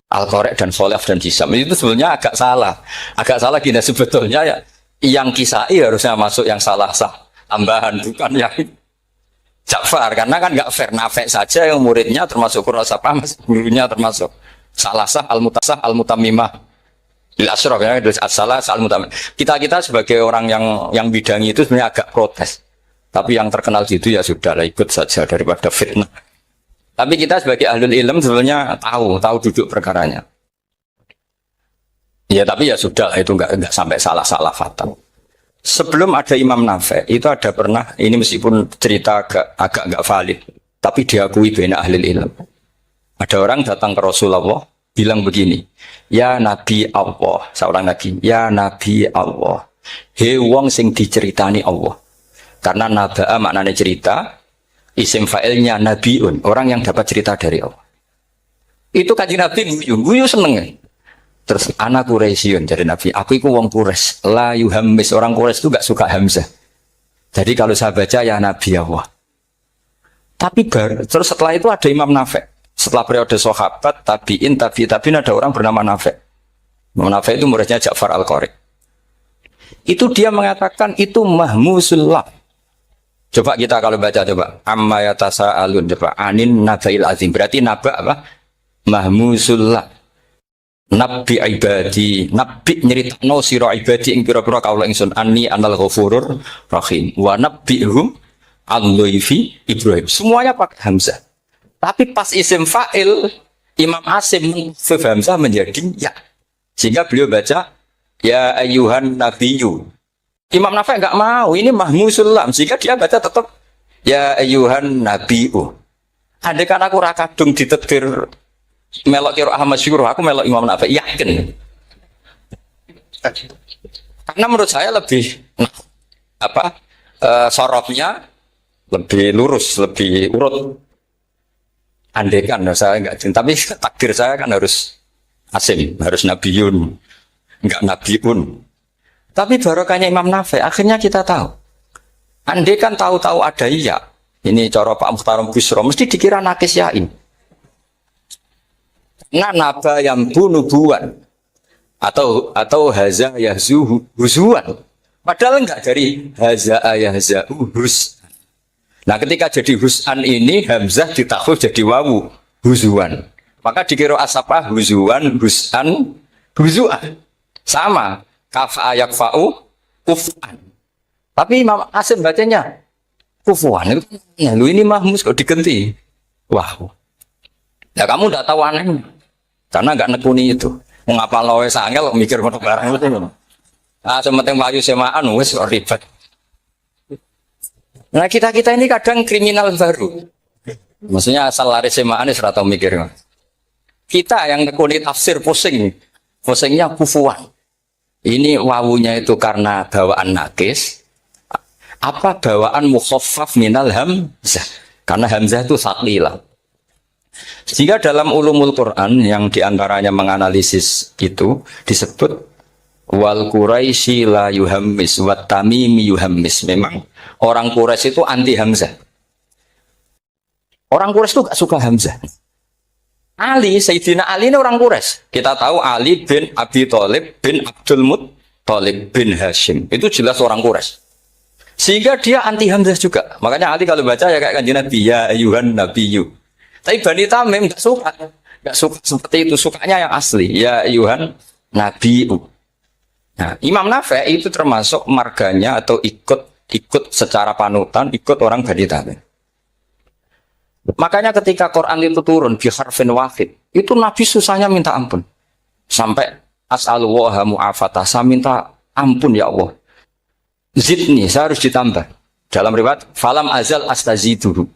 Al-Qari dan Khalaf dan Hisam. Itu sebenarnya agak salah. Agak salah gini sebetulnya ya, yang Kisai harusnya masuk yang salah sah tambahan, bukan yang Ja'far, karena kan nggak fair. Nafi' saja yang muridnya termasuk Qurrasapah, gurunya termasuk Salasah, Al-Mutasah, Al-Mutamimah, Al-Ashraf, ya, As-Salah, Al-Mutamimah. Kita sebagai orang yang bidangi itu sebenarnya agak protes. Tapi yang terkenal situ ya sudah lah, ikut saja daripada fitnah. Tapi kita sebagai ahlul ilm sebenarnya tahu duduk perkaranya. Ya tapi ya sudah, itu nggak sampai salah fatal. Sebelum ada Imam Nafi' itu ada pernah, ini meskipun cerita agak nggak valid, tapi diakui bena ahlul ilm. Ada orang datang ke Rasulullah bilang begini, ya Nabi Allah, seorang Nabi, ya Nabi Allah, he wong sing diceritani Allah. Karena naba'a maknanya cerita, isim fa'ilnya nabiun, orang yang dapat cerita dari Allah. Itu Kanjeng Nabi guyu seneng. Terus anak Quraisyun jadi Nabi, aku itu wong Quraisy, la yuhammis, orang Quraisy itu gak suka hamzah. Jadi kalau saya baca ya Nabi Allah. Tapi terus setelah itu ada Imam Nafi'. Setelah periode sahabat, tabi'in ada orang bernama Nafi'. Imam Nafi' itu muridnya Ja'far Al-Qari. Itu dia mengatakan itu mahmusullah. Coba kita kalau baca coba amma yatasaalun coba anin nabail azim, berarti naba apa? Mahmusullah. Nabi ibadi, nabi nyeritakno sira ibadi ing pira-pira kaula ingsun anni anal ghafurur rahim wa nabbihum al-laifi Ibrahim. Semuanya pakai hamzah. Tapi pas isim fa'il Imam Asim mengkhafif hamzah menjadi ya. Sehingga beliau baca ya ayyuhan nabiyyu. Imam Nafi' enggak mau, ini mahmusul lam, sehingga dia baca tetap ya ayyuhan nabiyyu. Andai kan aku ra kadung ditetir melok kira Ahmad Syukur, aku melok Imam Nafi', yakin. Karena menurut saya lebih sorofnya lebih lurus, lebih urut. Andai kan saya enggak, tapi takdir saya kan harus Asim, harus Nabiyun, enggak Nabiun. Tapi barokahnya Imam Nafi', akhirnya kita tahu. Andai kan tahu-tahu ada iya, ini cara Pak Muhtaram Busro, mesti dikira nakis yain. Nah, naba yang bunubuan atau haza yahzu huzuan. Padahal enggak dari haza yahza hus. Nah, ketika jadi husan ini hamzah ditakhfif jadi wawu huzuan. Maka dikira asapah huzuan, husan, huzuan. Sama. Kafa yakfa'u kuf'an. Tapi Imam Asim bacanya kufuan. Ya, lu ini mahmus kok diganti. Wah. Ya kamu enggak tahu anehnya. Karena enggak nekuni itu. Mengapa lo wis angel mikir ngono barang itu. Ah, sementing mlayu semaan wis kok ribet. Nah, kita ini kadang kriminal baru. Maksudnya asal lari semaan wis ora tau mikir. Kita yang nekuni tafsir pusing. Pusingnya kufuan. Ini wawunya itu karena bawaan nakis, apa bawaan mukhaffaf minal hamzah? Karena hamzah itu saqilah. Sehingga dalam ulumul Quran yang diantaranya menganalisis itu disebut wal Quraisy la yuhammis wat tamimi yuhammis. Memang orang Quraisy itu anti hamzah. Orang Quraisy itu gak suka hamzah. Ali, Sayyidina Ali ini orang Quraisy. Kita tahu Ali bin Abi Thalib bin Abdul Muttalib bin Hashim. Itu jelas orang Quraisy. Sehingga dia anti hamzah juga. Makanya Ali kalau baca ya kayak Kanjeng Nabi, ya ayyuhan nabiyyu. Tapi Bani Tamim enggak suka. Enggak suka seperti itu, sukanya yang asli. Ya ayyuhan nabiyyu. Nah, Imam Nafi' itu termasuk marganya atau ikut secara panutan, ikut orang Bani Tamim. Makanya ketika Quran itu turun bi harfin wahid, itu Nabi susahnya minta ampun. Sampai as'alullaha mu'afatah, saya minta ampun ya Allah. Zidni, saya harus ditambah. Dalam riwayat falam azal astaziduhu.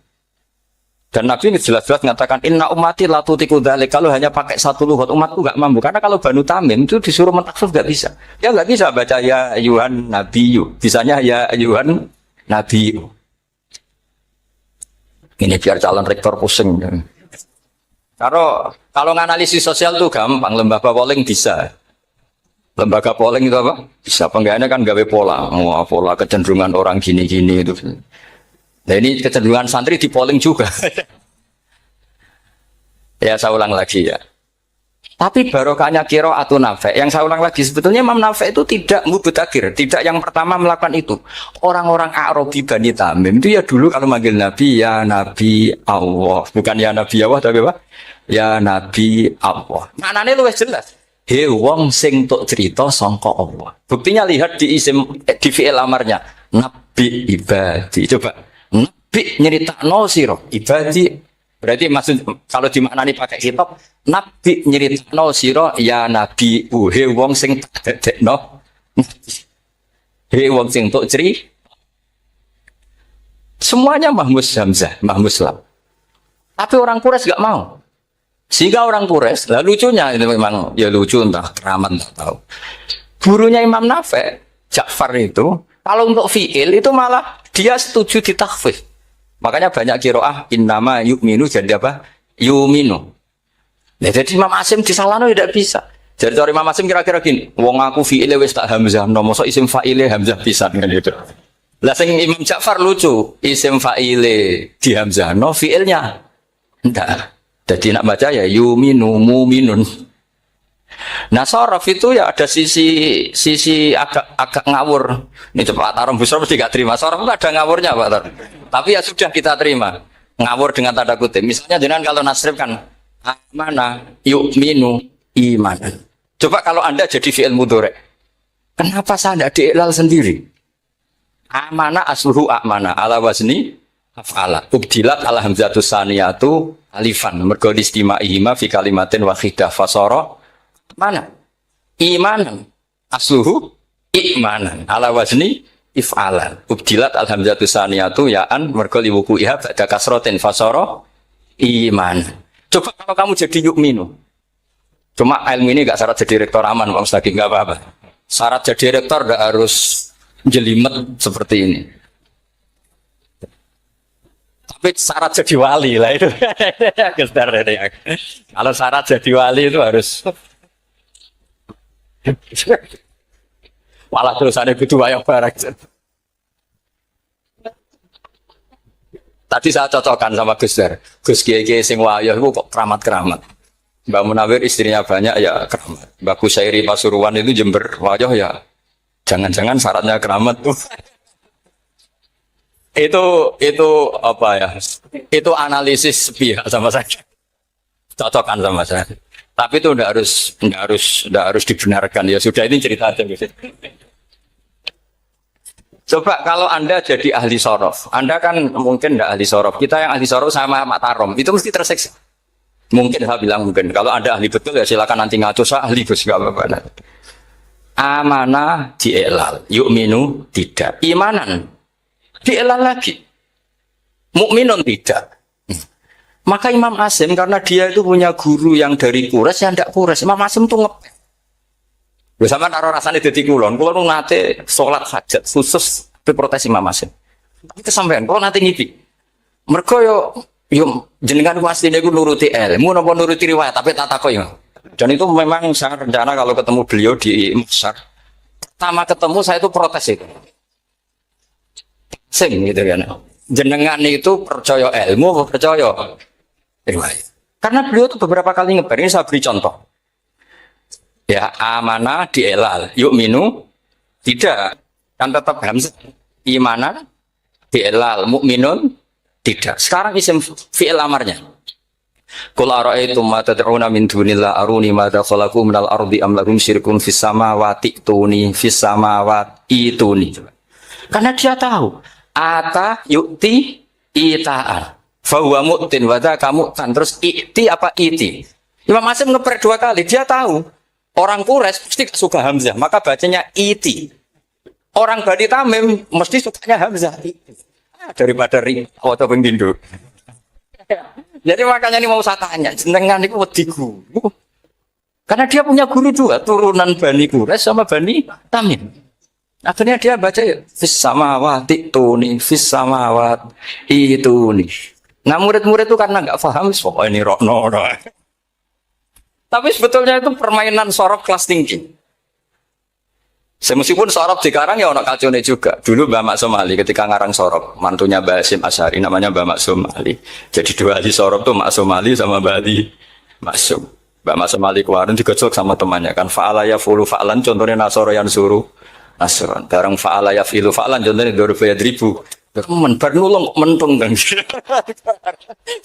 Dan Nabi jelas-jelas mengatakan inna ummati la tutiku dzalik, kalau hanya pakai satu lughat umatku enggak mampu. Karena kalau Banu Tamim itu disuruh mentakhfif enggak bisa. Dia enggak bisa baca ya ayyuhan nabiyyu. Bisanya ya ayyuhan nabiyyu. Ini biar calon rektor pusing. Kalau nganalisis sosial tuh gampang, lembaga polling bisa. Lembaga polling itu apa? Bisa. Penggawaannya kan gawe pola. Oh, pola kecenderungan orang gini-gini itu. Nah ini kecenderungan santri di polling juga. Ya saya ulang lagi ya. Tapi barokahnya qiraatun Nafi'. Yang saya ulang lagi, sebetulnya Imam Nafi' itu tidak mubtagir, tidak yang pertama melakukan itu. Orang-orang Arabi Bani Tamim itu ya dulu kalau manggil Nabi ya Nabi Allah, bukan ya Nabi Allah tapi apa? Ya Nabi Allah. Maknanya luwih jelas. He wong sing tok cerita sangka Allah. Buktinya lihat di di fi'il amarnya. Nabi ibadi. Coba. Nabi nyeritakno sira ibadi. Berarti maksud kalau dimaknani pakai kitab, Nabi nyeritakno sira ya Nabi he wong sing dadekno. He wong sing tok cerita. Semuanya mahmus hamzah, mahmus lam. Tapi orang Quraisy enggak mau. Sehingga orang Quraisy, lah lucunya itu memang ya lucu entah keramat entah tahu. Gurunya Imam Nafi', Ja'far itu, kalau untuk fi'il itu malah dia setuju ditakhfif. Makanya banyak qiraah innama yu'minu jadi apa? Yu'minu. Nah, jadi Imam Asim disalahno tidak bisa. Jadi cara Imam Asim kira-kira gini, wong aku fi'ile wis tak hamzah, nomor isim fa'ile hamzah pisan kan itu. Lah sing Imam Ja'far lucu, isim fa'ile di hamzah no fi'ilnya. Enggak. Jadi nak baca ya yuminu muminun. Nah sorof itu ya ada sisi agak ngawur. Ini Pak Tarom Busro mesti gak terima. Sorof itu ada ngawurnya Pak Tarom. Tapi ya sudah kita terima. Ngawur dengan tanda kutip. Misalnya jangan kalau nasrif kan amana yuminu imanan. Coba kalau Anda jadi fi'il mudhari'. Kenapa saya tidak diiklal sendiri? Amana asluhu amana ala wazni af'ala. Ubdilat ala hamzatus saniyatu alifan mergo istima'ihima fi kalimatin wahidah fasara mana imanan asluhu imanan ala wazni if'alan ubdilat al hamzatus saniyatu ya'an mergo liwuqu'iha ba'da kasratin fasara iman. Coba kalau kamu jadi yu'minu, cuma ilmu ini enggak syarat jadi rektor aman Pak Mustaqim, enggak apa-apa. Syarat jadi rektor enggak harus jelimet seperti ini. Tapi syarat jadi wali lah itu. Kalau syarat jadi wali itu harus malah terusannya butuh wayang barang. Tadi saya cocokkan sama Gus Dar. Gus Kiai sing wayah itu kok keramat-keramat. Mbak Munawir istrinya banyak ya keramat. Mbak Kusairi Pasuruan itu Jember wayah ya. Jangan-jangan syaratnya keramat tuh. Itu apa ya? Itu analisis sepihak sama saya. Cocokkan sama saya. Tapi itu enggak harus dibenarkan ya. Sudah ini cerita aja gitu. Coba kalau Anda jadi ahli sorof, Anda kan mungkin enggak ahli sorof. Kita yang ahli sorof sama Mak Tarom itu mesti terseksa. Mungkin saya bilang mungkin. Kalau Anda ahli betul ya silakan nanti ngaco saya ahli Gus enggak apa-apa. Amanah di'ilal, yu'minu tidak. Imanan di'ilal lagi. Mukminun tidak. Maka Imam Asim karena dia itu punya guru yang dari Quraisy yang tidak Quraisy. Imam Asim tuh ngepek. Bersama taruh rasanya jadi kulon nate sholat hajat khusus protes Imam Asim. Tapi kesampaian kalau nanti ngipi. Mereka yo jenengan asline iku nuruti ilmu napa nuruti riwayat tapi tak takoi. Dan itu memang saya rencana kalau ketemu beliau di Muksar. Pertama ketemu saya itu protes itu. Sing gitu kan. Jenengan itu percaya ilmu atau percaya riwayat? Karena beliau itu beberapa kali ngebar, ini saya beri contoh. Ya, amanah di'ilal, yu'minu tidak. Kan tetap hamzah. Imanan di'ilal, mukminun tidak. Sekarang isim fi'il amarnya. Qul ara'aytum ma tad'una min dunillah aruni madza khalaqu minal ardi am lahum syirkun fis samawati tuni fis samawati tuni. Karena dia tahu ata yu'ti itaan fahuwa mu'tin wada kamu tan terus i'ti apa iti. Imam Asim ngeper dua kali, dia tahu orang Quraisy mesti suka hamzah maka bacanya iti. Orang Bani Tamim mesti sukanya hamzah daripada ri atau pengdindo. Jadi makanya ini mau saya tanya jenengan itu wedigu karena dia punya guru juga turunan Bani Quraisy sama Bani Tamim. Akhirnya dia baca fis samawati tuni fis samawat itu nih. Nah murid-murid itu karena nggak paham, oh ini rokno. Tapi sebetulnya itu permainan sorok kelas tinggi. Meskipun sorok dikarang ya orang kacone juga. Dulu Mbak Maksum Ali ketika ngarang sorok, mantunya Mbak Hasyim Asy'ari namanya Mbak Maksum Ali. Jadi dua ahli sorok tuh Maksum Ali sama Mbak Ali Maksum. Mbak Mas Malik kemarin digojlok sama temannya kan fa'ala yafulu fa'lan contohnya nasoro yang suruh nasron bareng fa'ala yafilu fa'lan contohnya doroba yadribu bar nulung kok mentung kan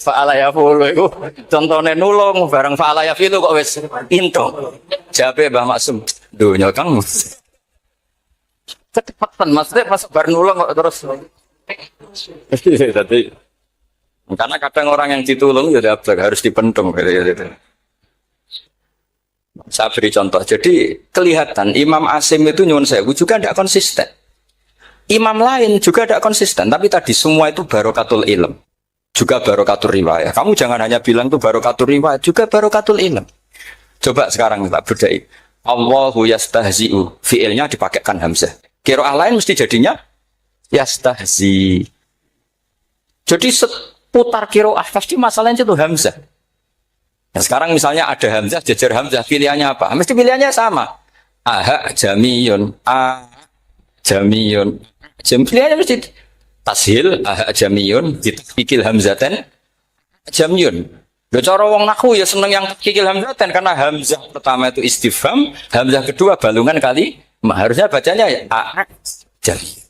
fa'ala yafulu itu contohnya nulung bareng fa'ala yafilu kok wis intong jabe Mbah Maksum dunya kang kecepatan maksudnya pas bar nulung kok terus tadi karena kadang orang yang ditulung ya harus dipentung gitu. Saya beri contoh. Jadi kelihatan Imam Asim itu nyuwun sewu juga tidak konsisten. Imam lain juga tidak konsisten. Tapi tadi semua itu barokatul ilm. Juga barokatul riwayat. Kamu jangan hanya bilang itu barokatul riwayat. Juga barokatul ilm. Coba sekarang kita berdai. Allahu yastahzi'u. Fi'ilnya dipakaikan hamzah. Qiraah lain mesti jadinya yastahzi. Jadi seputar qiraah pasti masalahnya itu hamzah. Nah, sekarang misalnya ada hamzah, jajar hamzah, pilihannya apa? Mesti pilihannya sama. Aha jamiyun, a jamiyun. Pilihannya mesti tashil, aha jamiyun, ditakikil hamzatan, jamiyun. Lho cara wong nahwu ya seneng yang takikil hamzatan karena hamzah pertama itu istifham, hamzah kedua balungan kali, harusnya bacanya ya a jamiyun.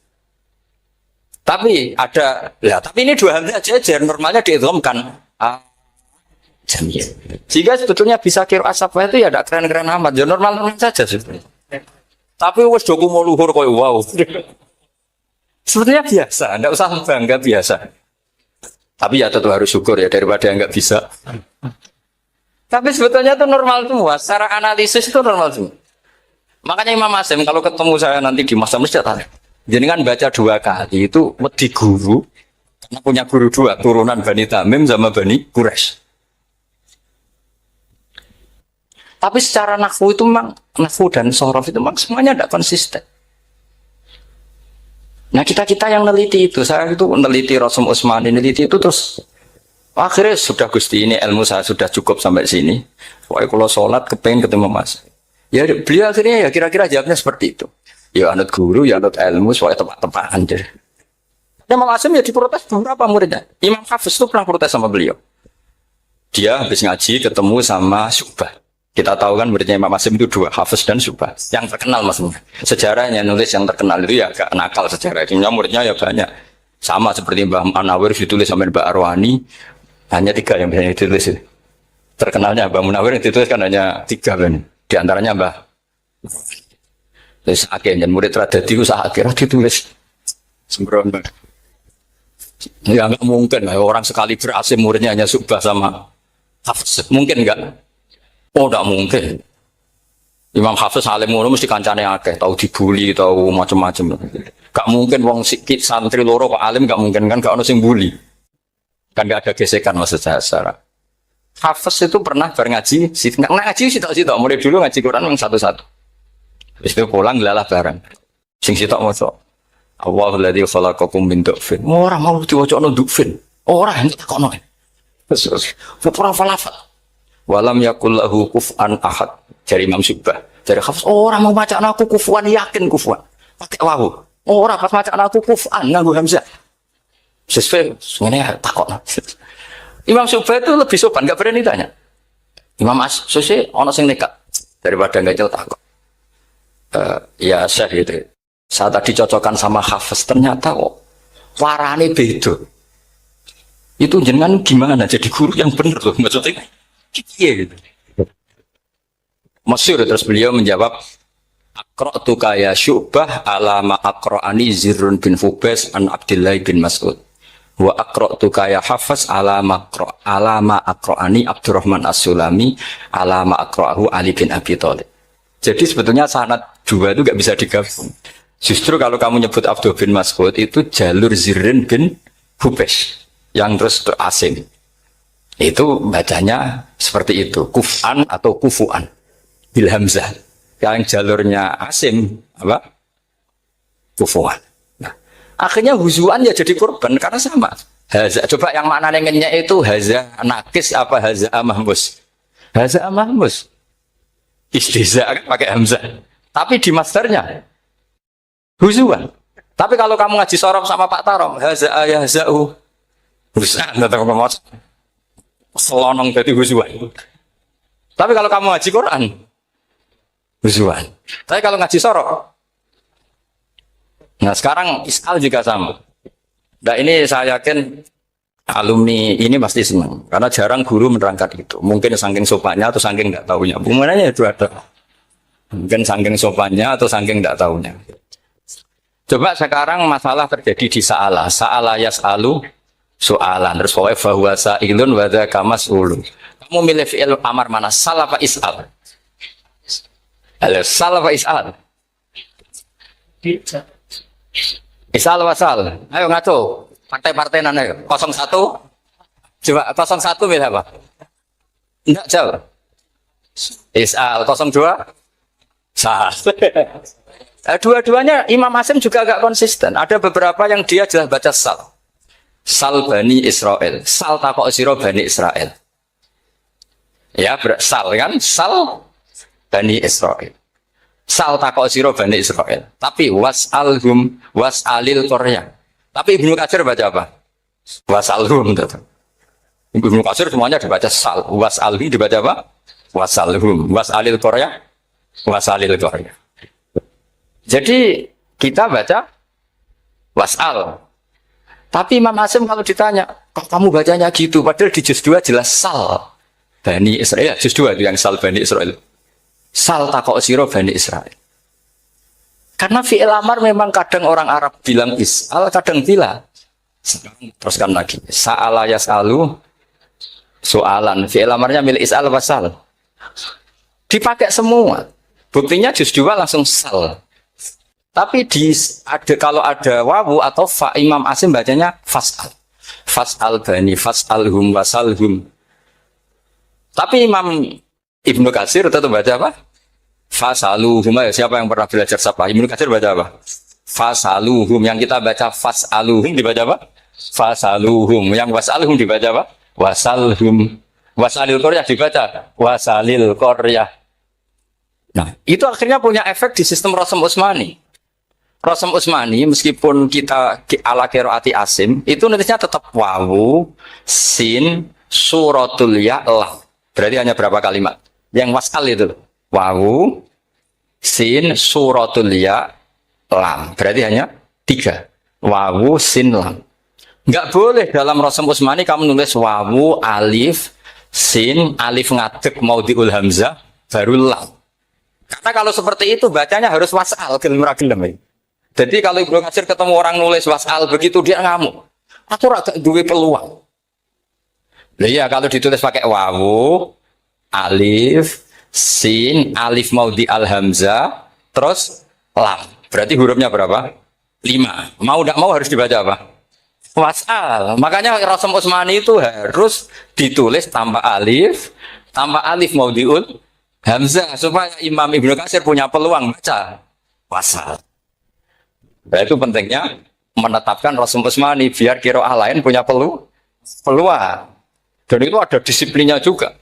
Tapi ada, ya tapi ini dua hamzah jajar, normalnya diidghamkan a jamiyah. Sehingga sebetulnya bisa qiraah safah itu ya tidak keren-keren amat, ya normal-normal saja sebetulnya. Tapi wes doku mau luhur koyo wow. Sebetulnya biasa, tidak usah bangga biasa. Tapi ya tentu harus syukur ya daripada yang nggak bisa. Tapi sebetulnya itu normal semua, secara analisis itu normal semua. Makanya Imam Asim kalau ketemu saya nanti di masa masjid tanya, jadi kan baca 2 kali itu wedi guru, karena punya guru 2 turunan Bani Tamim sama Bani Quraisy. Tapi secara nahwu itu memang, nahwu dan sorof itu memang semuanya tidak konsisten. Nah kita yang neliti itu, saya itu neliti Rasul Utsmani, neliti itu terus akhirnya sudah Gusti ini ilmu saya sudah cukup sampai sini. Wah kalau sholat kepengen ketemu Mas. Ya beliau akhirnya ya kira-kira jawabnya seperti itu. Ya anut guru, ya anut ilmu, soalnya tepat-tepatan deh. Imam Asim ya diprotes beberapa muridnya. Imam Hafiz itu pernah protes sama beliau. Dia habis ngaji ketemu sama Syu'bah. Kita tahu kan muridnya Imam Asim itu 2, Hafiz dan Syu'bah. Yang terkenal maksudnya. Sejarahnya nulis yang terkenal itu ya agak nakal sejarah. Muridnya ya banyak. Sama seperti Mbah Munawir ditulis sama Mbah Arwani. Hanya 3 yang bisa ditulis. Terkenalnya Mbah Munawir yang ditulis kan hanya 3 kan. Di antaranya Mbah. Terus akhirnya murid Radadi itu akhirnya ditulis. Sembrono. Ya nggak mungkin. Orang sekali berasim muridnya hanya Syu'bah sama Hafiz. Mungkin enggak? Oh, tidak mungkin. Imam Hafiz alim ngono mesti kancane akeh, tahu dibully, tahu macam-macam. Gak mungkin wong sikit santri loro kok alim gak mungkin kan gak ono sing bully. Kan gak ada gesekan maksud saya secara. Hafiz itu pernah ngaji, ngaji sitok-sitok, mulai dulu ngaji Quran yang satu-satu. Habis itu pulang lalah bareng. Sing sitok maca. Allahul ladzi khalaqakum min du'fin. Ora mau diwacana du'fin. Ora entek kono. Terus ora falafat. Walam yakul lahu kuf'an ahad. Dari Imam Syu'bah. Dari Hafiz, orang mau bacaan aku kufuan, yakin kufuan. Pakai wawu. Orang pas bacaan aku kufuan, nganggu hamzah. Sesuai, sebenarnya takut. Imam Syu'bah itu lebih sopan, gak berani tanya. Imam As-Susi, ono sing nekat. Daripada gak jauh takut. Ya Syekh gitu. Saya tadi cocokkan sama Hafiz, ternyata kok warane beda. Itu jenengan gimana jadi guru yang benar loh, maksudnya. Iya gitu. Masyhur terus beliau menjawab Aqra'tu ya Syu'bah ala ma aqra'ani Zirrun bin Fubais an Abdullah bin Mas'ud wa aqra'tu ya Hafiz ala ma aqra'ani Abdurrahman As-Sulami ala ma aqra'ahu Ali bin Abi Thalib. Jadi sebetulnya sanad 2 itu gak bisa digabung. Justru kalau kamu nyebut Abdullah bin Mas'ud itu jalur Zirrun bin Fubais yang terus asing. Itu bacanya seperti itu, kuf'an atau kufu'an bil hamzah. Yang jalurnya Asim apa? Kufu'an. Nah, akhirnya huzuan ya jadi korban karena sama. Haza, coba yang mana nengennya itu haza nakis apa haza mahmus? Haza mahmus. Istiza kan pakai hamzah. Tapi di masternya huzuan. Tapi kalau kamu ngaji sorof sama Pak Tarom, haza ayahza'u. Huzuan atau ngomong selonong dari huzuan. Tapi kalau kamu ngaji Quran, husuan. Tapi kalau ngaji sorok, nah sekarang isal juga sama. Nah ini saya yakin alumni ini pasti senang karena jarang guru menerangkan itu. Mungkin saking sopannya atau saking nggak tahunya. Bagaimana itu ada? Mungkin saking sopannya atau saking nggak tahunya. Coba sekarang masalah terjadi di sa'ala. Sa'ala yas'alu soalan. Terus pokoknya bahwa sa'ilun wada kamas ulu. Kamu milih fi'il amar mana? Sal apa is'al? Sal apa is'al? Isal wasal. Ayo ngaco. Partai-partai nana ayo. 01. Coba 01 milih apa? Enggak jauh. Isal 02. Sal. Dua-duanya Imam Hasim juga agak konsisten. Ada beberapa yang dia jelas baca sal. Sal Bani Israel. Sal takok sira Bani Israel. Ya, sal kan? Sal Bani Israel. Sal takok sira Bani Israel. Tapi was'alhum was'alil Korea. Tapi Ibnu Katsir baca apa? Was'alhum. Ibnu Katsir semuanya dibaca sal. Was'alhi dibaca apa? Was'alhum. Was'alil Korea. Was'alil Korea. Jadi kita baca was'al. Tapi Imam Hasim kalau ditanya, kok kamu bacanya gitu? Padahal di juz 2 jelas sal Bani Israel. Juz 2 itu yang sal Bani Israel. Sal takok siro Bani Israel. Karena fi'il amar memang kadang orang Arab bilang is'al, kadang bila. Sekarang teruskan lagi. Sa'ala yas'alu soalan. Fi'il amarnya milik is'al wasal. Dipakai semua. Buktinya juz 2 langsung sal. Tapi kalau ada wawu atau fa, Imam Hasim bacanya fas'al. Fas'al bani, fas'alhum, wasalhum. Tapi Imam Ibnu Katsir tetap baca apa? Fasaluhum. Siapa yang pernah belajar sapa? Ibnu Katsir baca apa? Fasaluhum. Yang kita baca fasaluhum dibaca apa? Fasaluhum. Yang wasalhum dibaca apa? Wasalhum. Wasalil Korea dibaca wasalil Korea. Nah, itu akhirnya punya efek di sistem Rasm Utsmani. Rasm Utsmani meskipun kita ala qiraati Asim, itu nulisnya tetap wawu, sin, suratul ya, lam. Berarti hanya berapa kalimat? Yang wasal itu wawu, sin, suratul ya, lam. Berarti hanya 3. Wawu, sin, lam. Enggak boleh dalam Rasm Utsmani kamu nulis wawu, alif, sin, alif ngadeg mau diul hamzah, baru lam. Karena kalau seperti itu bacanya harus wasal, gelem. Jadi kalau Ibnu Katsir ketemu orang nulis wasal begitu dia ngamuk. Aku agak duwe peluang. Nah, iya kalau ditulis pakai wawu, alif, sin, alif mau di al hamzah, terus lam. Berarti hurufnya berapa? 5. Mau tidak mau harus dibaca apa? Wasal. Makanya Rasm Utsmani itu harus ditulis tanpa alif mau diul hamzah supaya Imam Ibnu Katsir punya peluang baca wasal. Nah, itu pentingnya menetapkan Rasm Utsmani biar qiraah lain punya peluang. Dan itu ada disiplinnya juga.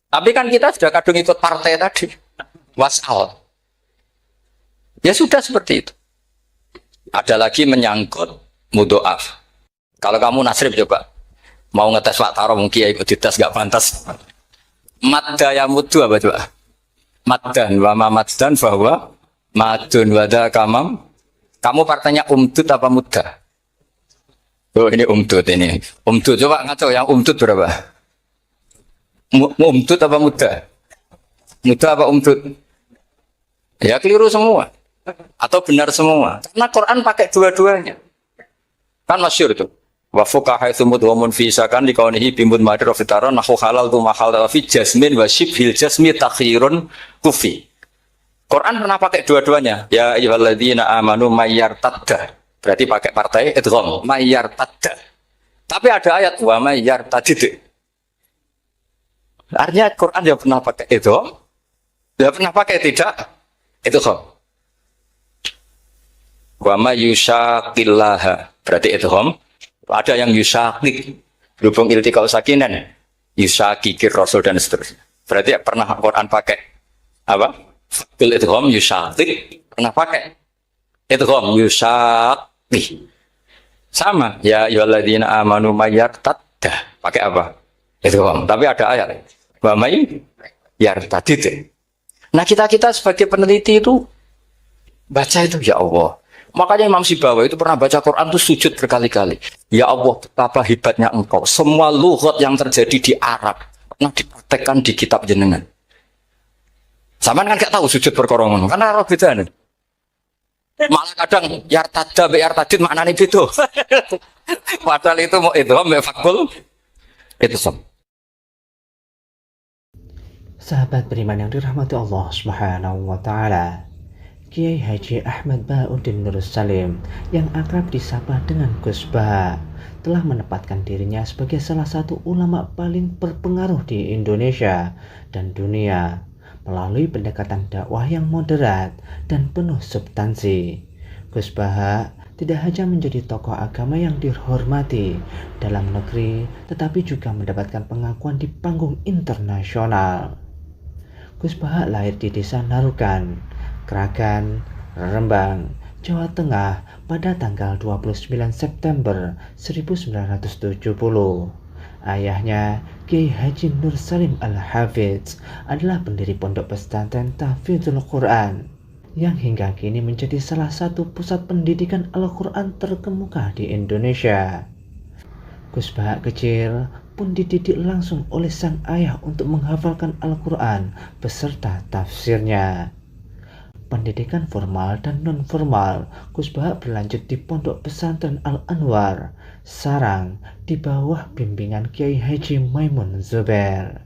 Tapi kan kita sudah kadung ikut partai tadi. Wasal. Ya sudah seperti itu. Ada lagi menyangkut mudhoaf. Kalau kamu nasrib coba. Mau ngetes Pak Taro mungkin ikut dites gak pantas. Madda ya mudu apa coba? Maddan wa ma maddan bahwa madun wada kamam. Kamu partainya umdud apa mudah? Oh ini umdud ini. Umdud coba ngaco yang umdud berapa? Umdud apa mudah? Mudah apa umdud? Ya keliru semua. Atau benar semua. Karena Quran pakai dua-duanya. Kan masyhur itu. Wa fuqaha tsumud wa munfisakan liqaunihi bimud madir wa fitaran nahu halal tu mahal fi jasmin wa shibhil jasmi takhirun kufi. Quran pernah pakai dua-duanya. Ya ayyuhalladzina amanu mayyartadda. Berarti pakai partai idgham, mayyartadda. Tapi ada ayat wa mayyartadid. Artinya Quran dia pernah pakai idgham, dia pernah pakai tidak idgham. Wa mayyushaqillaha. Berarti idgham. Ada yang yusyaqik. Berhubung iltiqau sakinan, yusyaqikir rasul dan seterusnya. Berarti pernah Quran pakai apa? Bil idgham yusyaqik pernah pakai idgham yusyaqi sama ya ayyuhalladzina amanu mayyartadda pakai apa idgham tapi ada ayat Wa may yartadid. Nah, kita sebagai peneliti itu baca itu ya Allah. Makanya Imam Sibawa itu pernah baca Quran itu sujud berkali-kali. Ya Allah, betapa hebatnya Engkau. Semua lughat yang terjadi di Arab pernah dipraktekkan di kitab jenengan. Sama kan gak tahu sujud perkara ngono. Karena Arab beda nih. Malah kadang yartada be yartadid maknane beda. Padahal itu mau itu mbek fakul itu sama. Sahabat beriman yang dirahmati Allah Subhanahu wa taala. Kiai Haji Ahmad Bauddin Nur Salim yang akrab disapa dengan Gus Bah telah menempatkan dirinya sebagai salah satu ulama paling berpengaruh di Indonesia dan dunia melalui pendekatan dakwah yang moderat dan penuh substansi. Gus Bah tidak hanya menjadi tokoh agama yang dihormati dalam negeri, tetapi juga mendapatkan pengakuan di panggung internasional. Gus Bah lahir di desa Narukan, Kragan, Rembang, Jawa Tengah pada tanggal 29 September 1970. Ayahnya, Kiai Haji Nur Salim Al-Hafidz, adalah pendiri pondok pesantren Tahfidzul Quran yang hingga kini menjadi salah satu pusat pendidikan Al-Quran terkemuka di Indonesia. Gus Bah kecil pun dididik langsung oleh sang ayah untuk menghafalkan Al-Quran beserta tafsirnya. Pendidikan formal dan non-formal Gus Bah berlanjut di Pondok Pesantren Al-Anwar, Sarang, di bawah bimbingan Kiai Haji Maimun Zubair.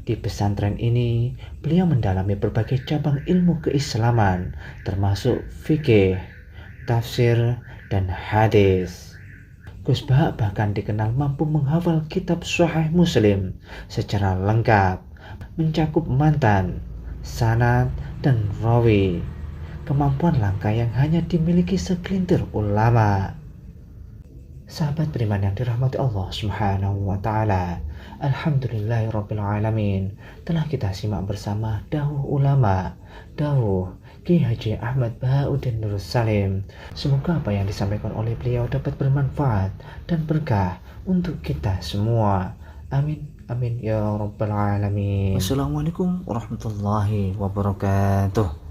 Di pesantren ini, beliau mendalami berbagai cabang ilmu keislaman, termasuk fikih, tafsir, dan hadis. Gus Bah bahkan dikenal mampu menghafal kitab Sahih Muslim secara lengkap, mencakup matan, sanad, dan rawi. Kemampuan langka yang hanya dimiliki segelintir ulama. Sahabat beriman yang dirahmati Allah Subhanahu wa taala, alhamdulillahirabbil alamin. Telah kita simak bersama dawuh ulama, dawuh Kiai Haji Ahmad Bauddin Nur Salim. Semoga apa yang disampaikan oleh beliau dapat bermanfaat dan berkah untuk kita semua. Amin. Amin ya rabbal alamin. Wassalamualaikum warahmatullahi wabarakatuh.